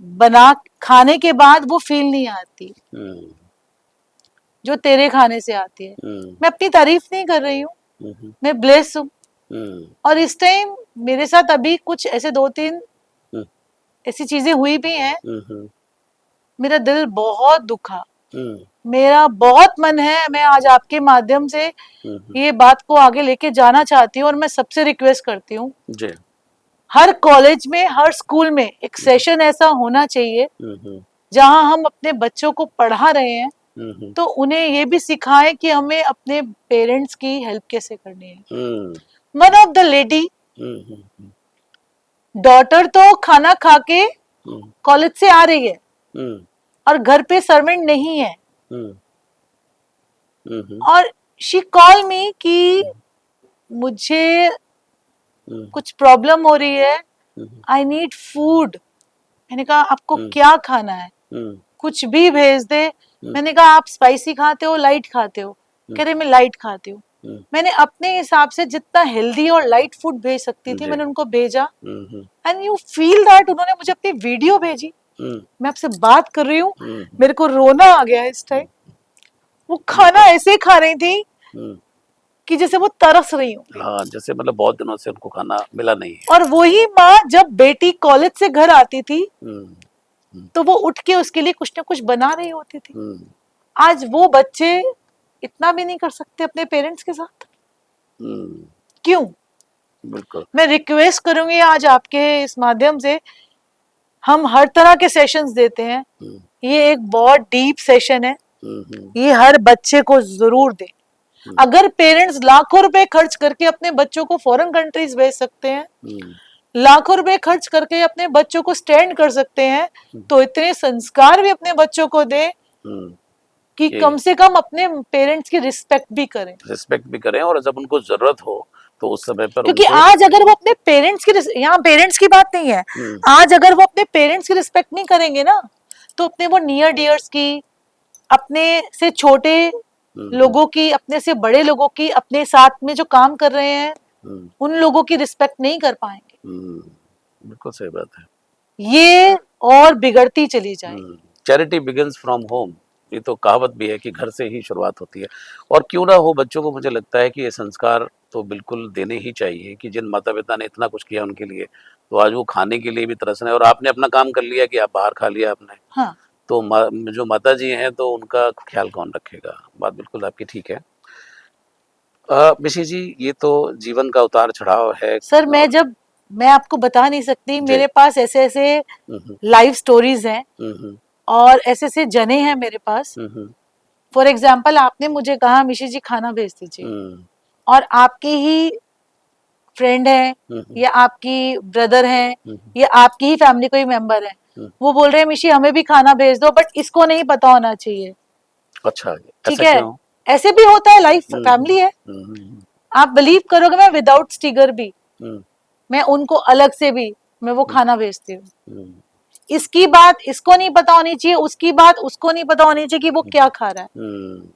Speaker 2: बना खाने के बाद वो फील नहीं आती
Speaker 1: हम्म,
Speaker 2: जो तेरे खाने से आती है।
Speaker 1: हम्म,
Speaker 2: मैं अपनी तारीफ नहीं कर रही हूँ,
Speaker 1: हम्म,
Speaker 2: मैं ब्लेस हूँ।
Speaker 1: हम्म,
Speaker 2: और इस टाइम मेरे साथ अभी कुछ ऐसे दो तीन
Speaker 1: हम्म,
Speaker 2: ऐसी चीजें हुई भी हैं,
Speaker 1: हम्म,
Speaker 2: मेरा दिल बहुत दुखा,
Speaker 1: हम्म,
Speaker 2: मेरा बहुत मन है, मैं आज आपके माध्यम से
Speaker 1: हम्म,
Speaker 2: ये बात को आगे लेके जाना चाहती हूँ। और मैं सबसे रिक्वेस्ट करती हूँ,
Speaker 1: जी,
Speaker 2: हर कॉलेज में, हर स्कूल में एक सेशन ऐसा होना चाहिए जहां हम अपने बच्चों को पढ़ा रहे हैं तो उन्हें ये भी सिखाएं कि हमें अपने पेरेंट्स की हेल्प कैसे करनी है। One of the lady, daughter तो खाना खा के कॉलेज से आ रही है और घर पे सर्वेंट नहीं है, और शी कॉल मी कि मुझे कुछ प्रॉब्लम हो रही है, आई नीड फूड। मैंने कहा आपको क्या खाना है, कुछ भी भेज दे। मैंने कहा आप स्पाइसी खाते हो, लाइट खाते हो? कह रहे मैं लाइट खाती हूँ। मैंने अपने हिसाब से जितना हेल्दी और लाइट फूड भेज सकती थी मैंने उनको भेजा, एंड यू फील दैट उन्होंने मुझे अपनी वीडियो भेजी। मैं आपसे बात कर रही हूँ, मेरे को रोना आ गया इस टाइम। वो खाना ऐसे खा रही थी कि जैसे वो तरस रही हूँ।
Speaker 1: हाँ, जैसे मतलब बहुत दिनों से उनको खाना मिला नहीं है।
Speaker 2: और वही माँ जब बेटी कॉलेज से घर आती थी तो वो उठ के उसके लिए कुछ ना कुछ बना रही होती थी। आज वो बच्चे इतना भी नहीं कर सकते अपने पेरेंट्स के साथ, क्यों?
Speaker 1: बिल्कुल।
Speaker 2: मैं रिक्वेस्ट करूंगी आज आपके इस माध्यम से, हम हर तरह के सेशंस देते हैं, ये एक बहुत डीप सेशन है, ये हर बच्चे को जरूर दे। अगर पेरेंट्स लाखों रुपए खर्च करके अपने बच्चों को फॉरेन कंट्रीज भेज सकते हैं, लाखों रुपए खर्च करके अपने बच्चों को स्टैंड कर सकते हैं, तो इतने संस्कार भी अपने बच्चों को दें कि कम से कम अपने पेरेंट्स की रिस्पेक्ट भी करें
Speaker 1: और जब उनको जरूरत हो तो उस समय पर
Speaker 2: क्योंकि
Speaker 1: उनसे
Speaker 2: आज अगर वो अपने पेरेंट्स की, यहाँ पेरेंट्स की बात नहीं है, आज अगर वो अपने पेरेंट्स की रिस्पेक्ट नहीं करेंगे ना, तो अपने वो नियर डियर्स की, अपने से छोटे लोगों की, अपने से बड़े लोगों की, अपने साथ में जो काम कर रहे हैं उन लोगों की रिस्पेक्ट नहीं कर पाएंगे।
Speaker 1: बिल्कुल सही बात है।
Speaker 2: ये और बिगड़ती चली जाएगी।
Speaker 1: चैरिटी बिगिंस फ्रॉम होम, ये तो कहावत भी है कि घर से ही शुरुआत होती है। और क्यों ना हो, बच्चों को मुझे लगता है कि ये संस्कार तो बिल्कुल देने ही चाहिए कि जिन माता पिता ने इतना कुछ किया उनके लिए, तो आज वो खाने के लिए भी तरस रहे हैं। और आपने अपना काम कर लिया कि आप बाहर खा लिया आपने,
Speaker 2: हाँ।
Speaker 1: तो जो माता जी हैं तो उनका ख्याल कौन रखेगा? बात बिल्कुल आपकी ठीक है। मिशी जी, ये तो जीवन का उतार चढ़ाव है।
Speaker 2: सर मैं आपको बता नहीं सकती, मेरे पास ऐसे ऐसे लाइव स्टोरीज हैं और ऐसे ऐसे जने हैं मेरे पास। फॉर एग्जाम्पल, आपने मुझे कहा मिशी जी खाना भेज दीजिए, और आपके ही फ्रेंड है या आपकी ब्रदर है या आपकी ही फैमिली कोई मेंबर है, वो बोल रहे हैं मिशी हमें भी खाना भेज दो, बट इसको नहीं पता होना चाहिए।
Speaker 1: अच्छा,
Speaker 2: ठीक
Speaker 1: ऐसा
Speaker 2: है,
Speaker 1: क्यों?
Speaker 2: ऐसे भी होता है, लाइफ फैमिली है। आप बिलीव करोगे, मैं विदाउट स्टिगर भी, मैं उनको अलग से भी मैं वो खाना भेजती हूँ। इसकी बात इसको नहीं पता होनी चाहिए, उसकी बात उसको नहीं पता होनी चाहिए कि वो क्या खा रहा है।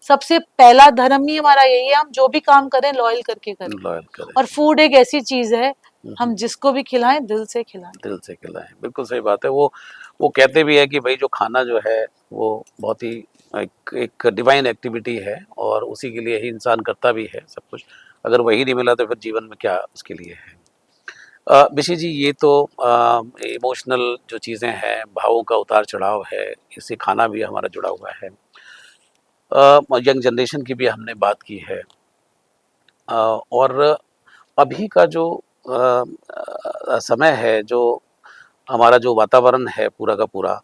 Speaker 2: सबसे पहला धर्म ही हमारा यही है, हम जो भी काम करें लॉयल करके करें। और फूड एक ऐसी चीज है, हम जिसको भी खिलाएं दिल से खिलाएं।
Speaker 1: दिल से खिलाएं, बिल्कुल सही बात है। वो वो कहते भी है कि भाई जो खाना जो है वो बहुत ही एक डिवाइन एक्टिविटी है और उसी के लिए ही इंसान करता भी है सब कुछ। अगर वही नहीं मिला तो फिर जीवन में क्या उसके लिए है। ऋषि जी, ये तो इमोशनल जो चीज़ें हैं, भावों का उतार चढ़ाव है, इससे खाना भी हमारा जुड़ा हुआ है। यंग जनरेशन की भी हमने बात की है। और अभी का जो समय है, जो हमारा जो वातावरण है पूरा का पूरा,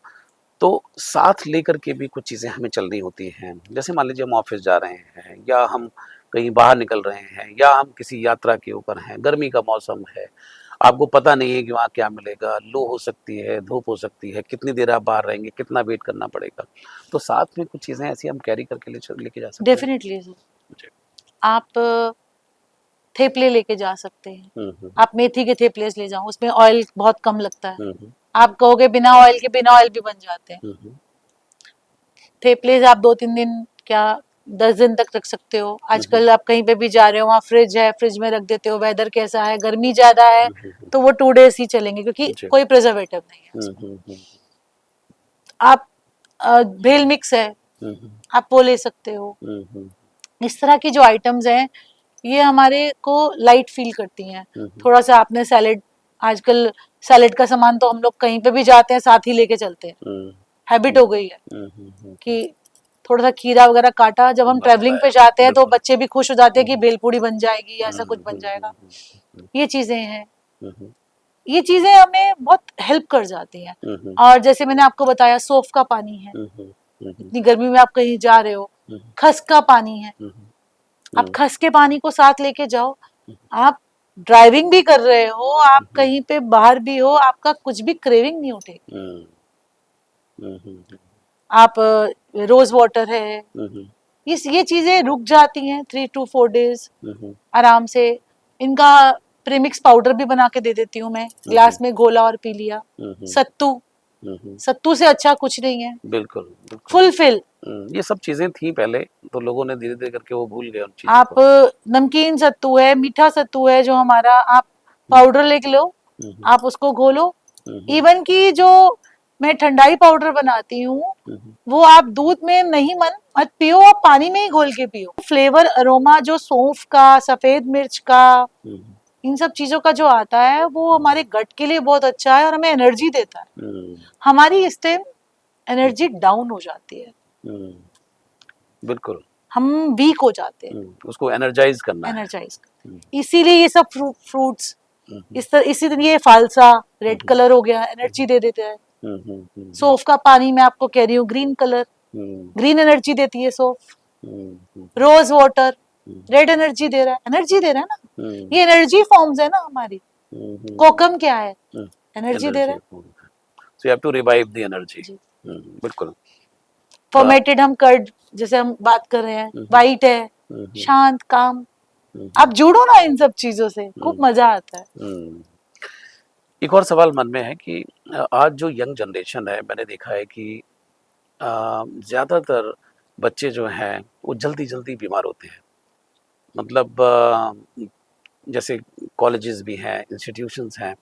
Speaker 1: तो साथ लेकर के भी कुछ चीज़ें हमें चलनी होती हैं। जैसे मान लीजिए हम ऑफ़िस जा रहे हैं या हम कहीं बाहर निकल रहे हैं या हम किसी यात्रा के ऊपर हैं, गर्मी का मौसम है, आपको पता नहीं है कि वहाँ क्या मिलेगा, लू हो सकती है, धूप हो सकती है, कितनी देर आप बाहर रहेंगे, कितना वेट करना पड़ेगा। तो साथ में कुछ चीज़ें ऐसी हम कैरी करके लेके जा सकते हैं।
Speaker 2: डेफिनेटली सर,
Speaker 1: जी।
Speaker 2: आप थेपले लेके जा सकते हैं।
Speaker 1: हुँ।
Speaker 2: आप मेथी के थेपले ले जाओ, उसमें ऑयल बहुत कम लगता है।
Speaker 1: हुँ।
Speaker 2: आप कहोगे बिना ऑयल के, बिना ऑयल भी बन जाते हैं।
Speaker 1: हुँ।
Speaker 2: थेपले आप 2-3 दिन क्या 10 दिन तक रख सकते हो। आजकल आप कहीं पे भी जा रहे हो, वहाँ फ्रिज है, फ्रिज में रख देते हो। वेदर कैसा है, गर्मी ज्यादा है
Speaker 1: हुँ।
Speaker 2: तो वो 2 डेज ही चलेंगे, क्योंकि
Speaker 1: जी।
Speaker 2: कोई प्रिजर्वेटिव नहीं है उसमें।
Speaker 1: हुँ।
Speaker 2: आप भेल मिक्स है,
Speaker 1: हुँ।
Speaker 2: आप वो ले सकते हो।
Speaker 1: हुँ।
Speaker 2: इस तरह की जो आइटम्स हैं, ये हमारे को लाइट फील करती हैं।
Speaker 1: हुँ।
Speaker 2: थोड़ा सा आपने सैलेड, आजकल सैलेड का सामान तो हम लोग कहीं पे भी जाते हैं साथ ही लेके चलते हैं,
Speaker 1: हुँ।
Speaker 2: हैबिट हो गई है
Speaker 1: हुँ।
Speaker 2: कि थोड़ा सा खीरा वगैरह काटा, जब हम
Speaker 1: बनता
Speaker 2: ट्रेवलिंग
Speaker 1: है,
Speaker 2: पे जाते हैं तो
Speaker 1: बिल्कुल।
Speaker 2: बच्चे भी खुश हो जाते हैं कि
Speaker 1: हुँ।
Speaker 2: भेलपूरी बन जाएगी या ऐसा कुछ बन
Speaker 1: हुँ।
Speaker 2: जाएगा।
Speaker 1: हुँ।
Speaker 2: ये चीजें हैं,
Speaker 1: हुँ।
Speaker 2: ये चीजें हमें बहुत हेल्प कर जाती हैं।
Speaker 1: हुँ।
Speaker 2: और जैसे मैंने आपको बताया, सौंफ का पानी है,
Speaker 1: हुँ।
Speaker 2: इतनी गर्मी में आप कहीं जा रहे हो, खस का पानी है, आप
Speaker 1: हुँ।
Speaker 2: खस के पानी को साथ लेके जाओ। आप ड्राइविंग भी कर रहे हो, आप कहीं पे बाहर भी हो, आपका कुछ भी क्रेविंग नहीं उठेगी। आप रोज वाटर है, ये चीजें रुक जाती हैं 3 to 4 डेज आराम से। इनका प्रीमिक्स पाउडर भी बना के दे देती हूँ मैं, ग्लास में घोला और पी लिया। सत्तू, सत्तू से अच्छा कुछ नहीं है।
Speaker 1: बिल्कुल, बिल्कुल।
Speaker 2: फुलफिल,
Speaker 1: ये सब चीज़ें थी पहले, तो लोगों ने धीरे-धीरे करके वो भूल गए उन चीज़ों
Speaker 2: आप
Speaker 1: को।
Speaker 2: नमकीन सत्तू है, मीठा सत्तू है जो हमारा, आप पाउडर लेके लो,
Speaker 1: हुँ।
Speaker 2: आप उसको घोलो।
Speaker 1: हुँ।
Speaker 2: इवन की जो मैं ठंडाई पाउडर बनाती हूँ, वो आप दूध में नहीं मत पियो, आप पानी में ही घोल के पियो। फ्लेवर अरोमा जो सौंफ का, सफेद मिर्च का, इन सब चीजों का जो आता है, वो हमारे गट के लिए बहुत अच्छा है और हमें एनर्जी देता है। हमारी इस टाइम एनर्जी डाउन हो जाती है,
Speaker 1: बिल्कुल।
Speaker 2: हम वीक हो जाते हैं,
Speaker 1: उसको एनर्जाइज़ करना है।
Speaker 2: एनर्जाइज। इसीलिए ये सब फ्रूट्स,
Speaker 1: हुँ।
Speaker 2: इसी तरह ये फालसा रेड कलर हो गया, एनर्जी दे देते हैं। सौंफ का पानी मैं आपको कह रही हूँ, ग्रीन कलर, ग्रीन एनर्जी देती है सौंफ। रोज वाटर रेड एनर्जी दे रहा है, एनर्जी दे रहा है ना, ये एनर्जी फॉर्म्स है ना हमारी। कोकम क्या है, एनर्जी दे रहा है।
Speaker 1: So you have to revive the energy.
Speaker 2: जी,
Speaker 1: बिल्कुल।
Speaker 2: फर्मेंटेड हम कर्ड जैसे हम बात कर रहे हैं, वाइट है, शांत काम। आप जुड़ो ना इन सब चीजों से, खूब मजा आता है।
Speaker 1: एक और सवाल मन में है कि आज जो यंग जनरेशन है, मैंने देखा है कि ज़्यादातर बच्चे जो हैं वो जल्दी-जल्दी बीमार होते हैं। मतलब जैसे कॉलेजेस भी हैं, इंस्टीट्यूशंस हैं,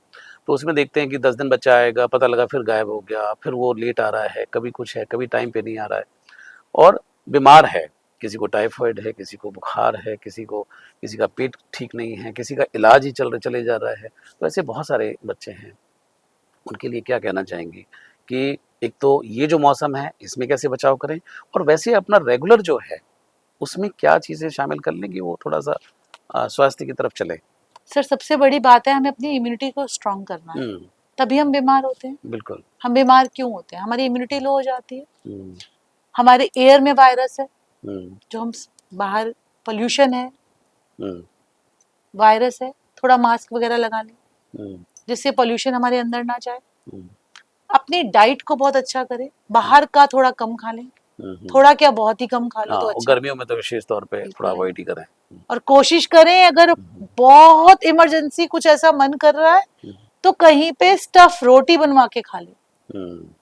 Speaker 1: तो उसमें देखते हैं कि 10 दिन बच्चा आएगा, पता लगा फिर गायब हो गया, फिर वो लेट आ रहा है, कभी कुछ है, कभी टाइम पे नहीं आ रहा है और बीमार है। किसी को टाइफाइड है, किसी को बुखार है, किसी का पेट ठीक नहीं है, किसी का इलाज ही चले जा रहा है। तो ऐसे बहुत सारे बच्चे हैं। उनके लिए क्या कहना चाहेंगी कि एक तो ये जो मौसम है, इसमें कैसे बचाव करें और वैसे अपना रेगुलर जो है, उसमें क्या चीज़ें शामिल कर लें कि वो थोड़ा-सा स्वास्थ्य की तरफ चले?
Speaker 2: सर, सबसे बड़ी बात है, हमें अपनी इम्यूनिटी को स्ट्रांग करना है,
Speaker 1: हुँ,
Speaker 2: तभी हम बीमार होते हैं।
Speaker 1: बिल्कुल।
Speaker 2: हम बीमार क्यों होते हैं? हमारी इम्यूनिटी लो हो जाती है,
Speaker 1: हुँ।
Speaker 2: हमारे एयर में वायरस है,
Speaker 1: हुँ।
Speaker 2: जो हम बाहर, पोल्यूशन है,
Speaker 1: हुँ।
Speaker 2: वायरस है, थोड़ा मास्क वगैरह लगा लें
Speaker 1: हुँ।
Speaker 2: जिससे पोल्यूशन हमारे अंदर ना जाए।
Speaker 1: हुँ।
Speaker 2: अपनी डाइट को बहुत अच्छा करें, बाहर का थोड़ा कम खा लें,
Speaker 1: हुँ।
Speaker 2: थोड़ा क्या बहुत ही कम खा लो
Speaker 1: हाँ,
Speaker 2: तो
Speaker 1: और
Speaker 2: अच्छा।
Speaker 1: गर्मियों में तो विशेष तौर पे थोड़ा
Speaker 2: बिल्कुल है।
Speaker 1: अवॉइड ही करें।
Speaker 2: और कोशिश करें, अगर बहुत इमरजेंसी कुछ ऐसा मन कर रहा है तो कहीं पे स्टफ रोटी बनवा के खा लें,
Speaker 1: हुँ।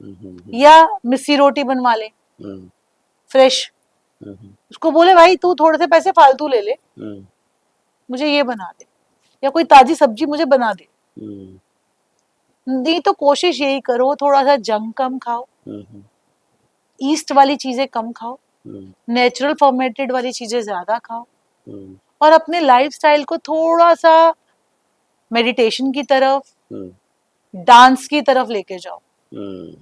Speaker 1: हुँ।
Speaker 2: या मिस्सी रोटी बनवा लें
Speaker 1: हुँ।
Speaker 2: फ्रेश।
Speaker 1: हुँ।
Speaker 2: उसको बोले भाई तू थोड़े से पैसे फालतू ले ले,
Speaker 1: हुँ।
Speaker 2: मुझे ये बना दे, या कोई ताजी सब्जी मुझे बना दे।
Speaker 1: हुँ।
Speaker 2: नहीं तो कोशिश यही करो, थोड़ा सा जंक कम खाओ,
Speaker 1: हम्म,
Speaker 2: ईस्ट वाली चीजें कम खाओ, नेचुरल फर्मेंटेड वाली चीजें ज्यादा खाओ,
Speaker 1: हम्म,
Speaker 2: और अपने लाइफस्टाइल को थोड़ा सा मेडिटेशन की तरफ,
Speaker 1: हम्म,
Speaker 2: डांस की तरफ लेके जाओ।
Speaker 1: हम्म,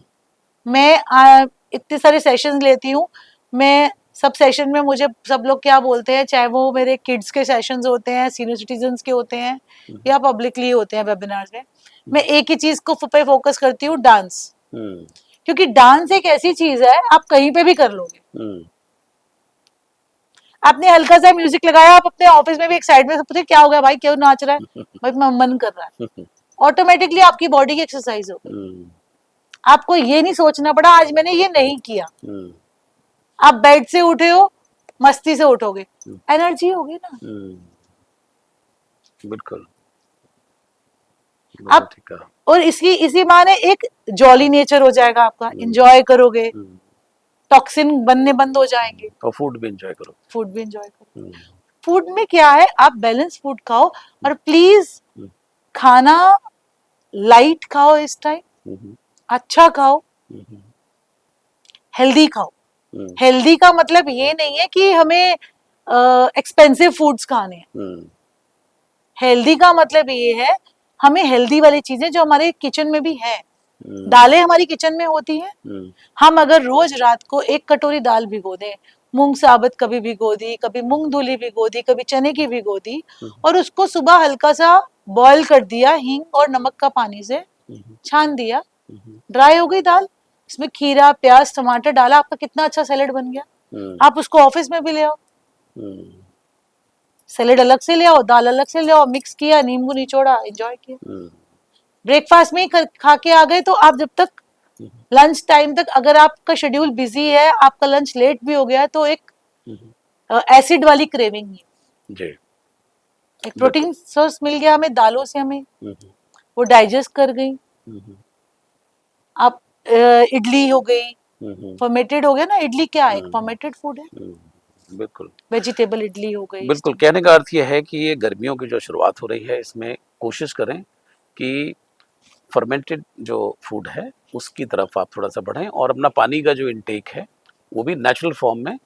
Speaker 2: मैं इतने सारे सेशंस लेती हूँ, मैं सब सेशन में मुझे सब लोग क्या बोलते हैं, चाहे वो मेरे किड्स के सेशंस होते हैं, सीनियर सिटीजन्स के होते हैं, या पब्लिकली होते हैं वेबिनार्स में, मैं एक ही चीज को पे फोकस करती हूँ, डांस।
Speaker 1: हम्म,
Speaker 2: क्योंकि डांस एक ऐसी चीज है आप कहीं पे भी कर लोगे।
Speaker 1: हम्म,
Speaker 2: आपने हल्का सा म्यूजिक लगाया, आप अपने ऑफिस में भी एक साइड में पूछे क्या हो गया भाई, क्यों नाच रहा है, भाई मन कर रहा है, ऑटोमेटिकली आपकी बॉडी की एक्सरसाइज हो गई।
Speaker 1: हम्म,
Speaker 2: आपको ये नहीं सोचना पड़ा आज मैंने ये नहीं किया,
Speaker 1: हम्म,
Speaker 2: आप बेड से उठे हो, मस्ती से उठोगे, एनर्जी होगी ना।
Speaker 1: बिल्कुल, बिल्कुल
Speaker 2: आप
Speaker 1: ठीक कहा।
Speaker 2: और इसकी इसी माने एक जॉली नेचर हो जाएगा आपका, एंजॉय करोगे,
Speaker 1: हम्म,
Speaker 2: टॉक्सिन बनने बंद हो जाएंगे,
Speaker 1: और फूड भी एंजॉय करो।
Speaker 2: फूड भी एंजॉय करो।
Speaker 1: हम्म,
Speaker 2: फूड में क्या है, आप बैलेंस फूड खाओ, और प्लीज
Speaker 1: हम्म,
Speaker 2: खाना लाइट खाओ इस टाइम,
Speaker 1: हम्म,
Speaker 2: अच्छा खाओ,
Speaker 1: हम्म,
Speaker 2: हेल्दी खाओ।
Speaker 1: हम्म,
Speaker 2: हेल्दी का मतलब ये नहीं है कि हमें एक्सपेंसिव फूड्स खाने हैं।
Speaker 1: हम्म,
Speaker 2: हेल्दी का मतलब ये है हमें हेल्दी वाली चीजें जो हमारे किचन में भी है,
Speaker 1: हम्म,
Speaker 2: दालें हमारी किचन में होती हैं।
Speaker 1: हम्म,
Speaker 2: हम अगर रोज रात को एक कटोरी दाल भिगो दें, मूंग साबत कभी भिगो दी, कभी मूंग धुली भिगो दी, कभी चने की भिगो दी, और उसको सुबह हल्का सा बॉईल कर दिया हींग और नमक का पानी से, छान दिया, ड्राई हो गई दाल, इसमें खीरा प्याज टमाटर डाला, आपका कितना अच्छा सैलेड बन गया। आप उसको ऑफिस में भी ले आओ,
Speaker 1: हम्म,
Speaker 2: सैलेड अलग से ले आओ, दाल अलग से ले आओ, मिक्स किया, नींबू निचोड़ा, एंजॉय किया।
Speaker 1: हम्म,
Speaker 2: ब्रेकफास्ट में ही खा के आ गए, तो आप जब तक लंच टाइम तक, अगर आपका शेड्यूल बिजी है, आपका लंच लेट भी हो गया, तो एक एसिड वाली क्रेविंग नहीं,
Speaker 1: जी,
Speaker 2: एक
Speaker 1: बिल्कुल।
Speaker 2: प्रोटीन सोर्स मिल गया हमें दालों से, हमें
Speaker 1: हम्म,
Speaker 2: वो डाइजेस्ट कर गई।
Speaker 1: हम्म,
Speaker 2: आप इडली हो गई,
Speaker 1: हम्म,
Speaker 2: फर्मेटेड हो गया ना, इडली क्या है, एक
Speaker 1: हम्म,
Speaker 2: फर्मेटेड फूड है,
Speaker 1: बिल्कुल,
Speaker 2: वेजिटेबल इडली हो गई इस
Speaker 1: बिल्कुल।
Speaker 2: टाइम।
Speaker 1: कहने का अर्थ ये है कि ये गर्मियों की जो शुरुआत हो रही है, इसमें कोशिश करें कि फर्मेंटेड जो फूड है उसकी तरफ आप थोड़ा सा बढ़ें, और अपना पानी का जो इनटेक है वो भी नेचुरल फॉर्म में,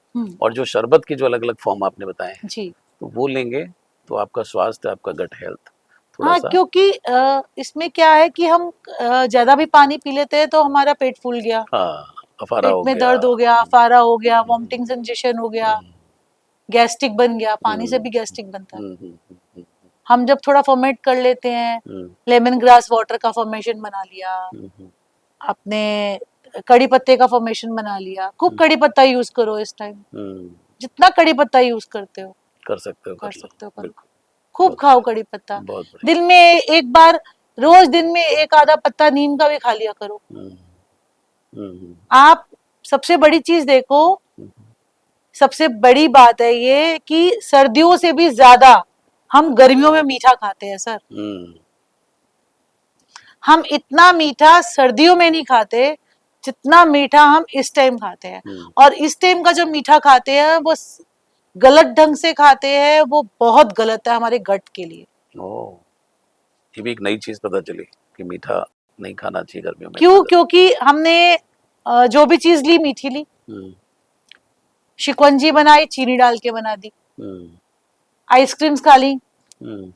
Speaker 1: और जो शरबत के जो अलग अलग फॉर्म आपने बताए हैं
Speaker 2: जी
Speaker 1: तो वो लेंगे, तो आपका स्वास्थ्य, आपका गट हेल्थ थोड़ा
Speaker 2: हाँ,
Speaker 1: सा।
Speaker 2: क्योंकि इसमें क्या है कि हम ज्यादा भी पानी पी लेते हैं तो हमारा पेट फूल गया,
Speaker 1: हाँ, अफारा
Speaker 2: पेट
Speaker 1: हो
Speaker 2: में
Speaker 1: गया।
Speaker 2: दर्द हो गया, फारा हो गया, वॉमिटिंग सेंसेशन हो गया,
Speaker 1: हम्म,
Speaker 2: गैस्ट्रिक बन गया, पानी से
Speaker 1: हम्म,
Speaker 2: भी गैस्ट्रिक बनता है।
Speaker 1: हम्म,
Speaker 2: हम जब थोड़ा फॉर्मेट कर लेते हैं,
Speaker 1: हम्म,
Speaker 2: लेमन ग्रास वाटर का फॉर्मेशन बना लिया,
Speaker 1: हम्म,
Speaker 2: आपने कड़ी पत्ते का फॉर्मेशन बना लिया, खूब
Speaker 1: हम्म,
Speaker 2: कड़ी पत्ता यूज करो इस टाइम,
Speaker 1: हम्म,
Speaker 2: जितना कड़ी पत्ता यूज करते हो
Speaker 1: कर सकते हो,
Speaker 2: कर
Speaker 1: कर लो,
Speaker 2: सकते हो करो,
Speaker 1: बिल्कुल।
Speaker 2: खूब
Speaker 1: बहुत
Speaker 2: खाओ कड़ी पत्ता।
Speaker 1: बहुत
Speaker 2: दिन
Speaker 1: बढ़िया।
Speaker 2: में एक बार, रोज दिन में एक आधा पत्ता नीम का भी खा लिया करो।
Speaker 1: हम्म, हम्म,
Speaker 2: आप सबसे बड़ी चीज देखो,
Speaker 1: हम्म,
Speaker 2: सबसे बड़ी बात है ये कि सर्दियों से भी ज्यादा हम गर्मियों में मीठा खाते हैं सर।
Speaker 1: हम्म,
Speaker 2: हम इतना मीठा सर्दियों में नहीं खाते जितना मीठा हम इस टाइम खाते हैं,
Speaker 1: हम्म,
Speaker 2: और इस टाइम का जो मीठा खाते हैं वो गलत ढंग से खाते हैं, वो बहुत गलत है हमारे गट के लिए।
Speaker 1: ओह, ये भी एक नई चीज पता चली कि मीठा नहीं खाना चाहिए गर्मियों में इतना
Speaker 2: क्यों?
Speaker 1: ज्यादा।
Speaker 2: क्योंकि हमने जो भी चीज ली मीठी ली,
Speaker 1: हम्म,
Speaker 2: शिकंजी बनाई चीनी डाल के बना दी,
Speaker 1: हम्म,
Speaker 2: आइसक्रीम्स खा ली
Speaker 1: हम्म,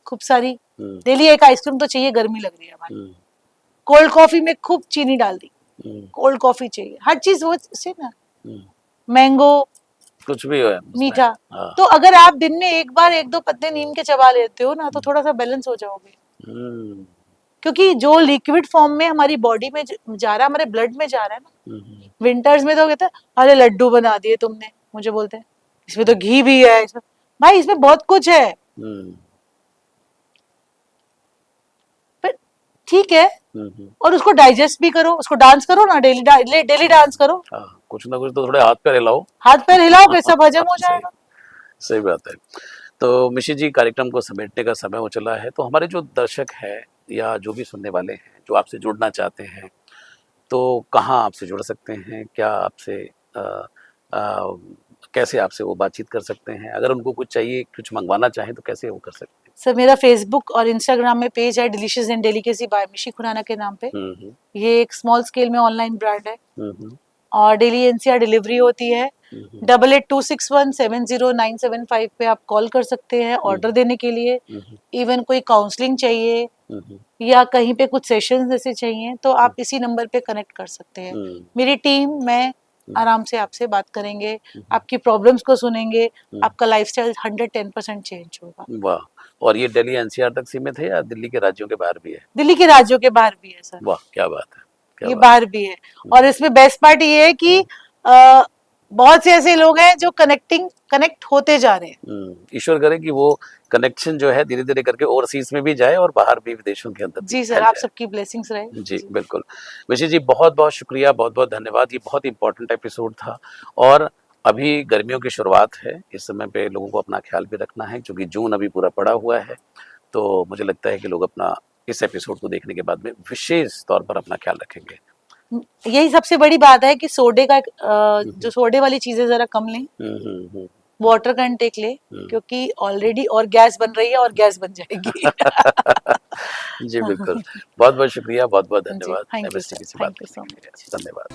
Speaker 2: खूब सारी,
Speaker 1: हम्म,
Speaker 2: डेली एक आइसक्रीम तो चाहिए, गर्मी लग रही है भाई।
Speaker 1: हम्म,
Speaker 2: कोल्ड कॉफी में खूब चीनी डाल दी,
Speaker 1: हम्म,
Speaker 2: कोल्ड कॉफी चाहिए, हर चीज वो से ना,
Speaker 1: हम्म,
Speaker 2: मैंगो
Speaker 1: कुछ भी है उसमें।
Speaker 2: मीठा।
Speaker 1: हाँ।
Speaker 2: तो अगर आप दिन में एक बार एक दो पत्ते नीम के चबा लेते हो ना, तो थोड़ा सा बैलेंस हो जाओगे।
Speaker 1: हम्म,
Speaker 2: क्योंकि जो लिक्विड फॉर्म में हमारी बॉडी में जा रहा है, हमारे ब्लड में जा रहा है ना,
Speaker 1: हम्म,
Speaker 2: विंटर्स में तो कहते हैं अरे लड्डू बना दिए तुमने, मुझे बोलते हैं इसमें तो घी भी है, इसमें भाई इसमें बहुत कुछ है,
Speaker 1: हम्म,
Speaker 2: पर ठीक है।
Speaker 1: हम्म,
Speaker 2: और उसको डाइजेस्ट भी करो, उसको डांस करो ना, डेली डेली डांस करो,
Speaker 1: हाँ, कुछ ना कुछ तो थोड़े हाथ पैर हिलाओ।
Speaker 2: हाथ पैर हिलाओगे सब हजम हो
Speaker 1: सही,
Speaker 2: जाएगा।
Speaker 1: सही बात है। तो मिशी जी, कार्यक्रम को समेटने का समय हो चला है, तो हमारे जो दर्शक है या जो भी सुनने वाले हैं जो आपसे जुड़ना चाहते हैं, तो कहाँ आपसे जुड़ सकते हैं, क्या आपसे अ, अ, कैसे आपसे वो बातचीत कर सकते हैं, अगर उनको कुछ चाहिए, कुछ मंगवाना चाहें तो कैसे वो कर सकते हैं?
Speaker 2: सर मेरा फेसबुक और इंस्टाग्राम में पेज है delicious and delicacy by Mishi Khurana के नाम पे।
Speaker 1: हम्म,
Speaker 2: ये एक स्मॉल स्केल में ऑनलाइन ब्रांड है
Speaker 1: हम्म,
Speaker 2: और डेली एनसीआर डिलीवरी होती है।
Speaker 1: हम्म,
Speaker 2: 8826170975 पे आप कॉल कर सकते हैं ऑर्डर देने के लिए।
Speaker 1: हम्म,
Speaker 2: इवन कोई काउंसलिंग चाहिए
Speaker 1: हम्म,
Speaker 2: या कहीं पे कुछ सेशंस ऐसे चाहिए तो आप इसी नंबर पे कनेक्ट कर सकते हैं।
Speaker 1: हम्म,
Speaker 2: मेरी टीम मैं आराम से आपसे बात करेंगे, आपकी प्रॉब्लम्स को सुनेंगे, आपका लाइफस्टाइल 110% चेंज होगा।
Speaker 1: वाह। और ये दिल्ली एनसीआर तक सीमित है या दिल्ली के राज्यों के बाहर भी है?
Speaker 2: दिल्ली के राज्यों के बाहर भी है सर,
Speaker 1: वाह, क्या बात है, क्या
Speaker 2: ये
Speaker 1: बात
Speaker 2: बाहर भी है। और इसमें बेस्ट पार्ट ये है कि अ, बहुत से ऐसे लोग हैं जो कनेक्ट होते जा रहे हैं।
Speaker 1: ईश्वर करे कि वो कनेक्शन जो है धीरे धीरे करके ओवरसीज में भी जाए और बाहर भी विदेशों के अंदर भी
Speaker 2: जी सर,
Speaker 1: फैल
Speaker 2: आप
Speaker 1: जाए।
Speaker 2: सबकी ब्लेसिंग्स रहे।
Speaker 1: जी बिल्कुल। मिशी जी बहुत बहुत शुक्रिया, बहुत बहुत धन्यवाद। ये बहुत इंपॉर्टेंट एपिसोड था और अभी गर्मियों की शुरुआत है, इस समय पे लोगों को अपना ख्याल भी रखना है क्योंकि जून अभी पूरा पड़ा हुआ है। तो मुझे लगता है कि लोग अपना इस एपिसोड को देखने के बाद में विशेष तौर पर अपना ख्याल रखेंगे।
Speaker 2: यही सबसे बड़ी बात है कि सोडे का जो सोडे वाली चीजें जरा कम लें,
Speaker 1: हम्म।
Speaker 2: वाटर का इंटेक ले, क्योंकि ऑलरेडी और गैस बन रही है और गैस बन जाएगी।
Speaker 1: जी बिल्कुल। बहुत बहुत शुक्रिया, बहुत बहुत
Speaker 2: जी
Speaker 1: धन्यवाद
Speaker 2: थैंक यू सर,
Speaker 1: एमएसटीवी से बात
Speaker 2: थैंक यू सो
Speaker 1: करने के लिए।
Speaker 2: मच।
Speaker 1: धन्यवाद।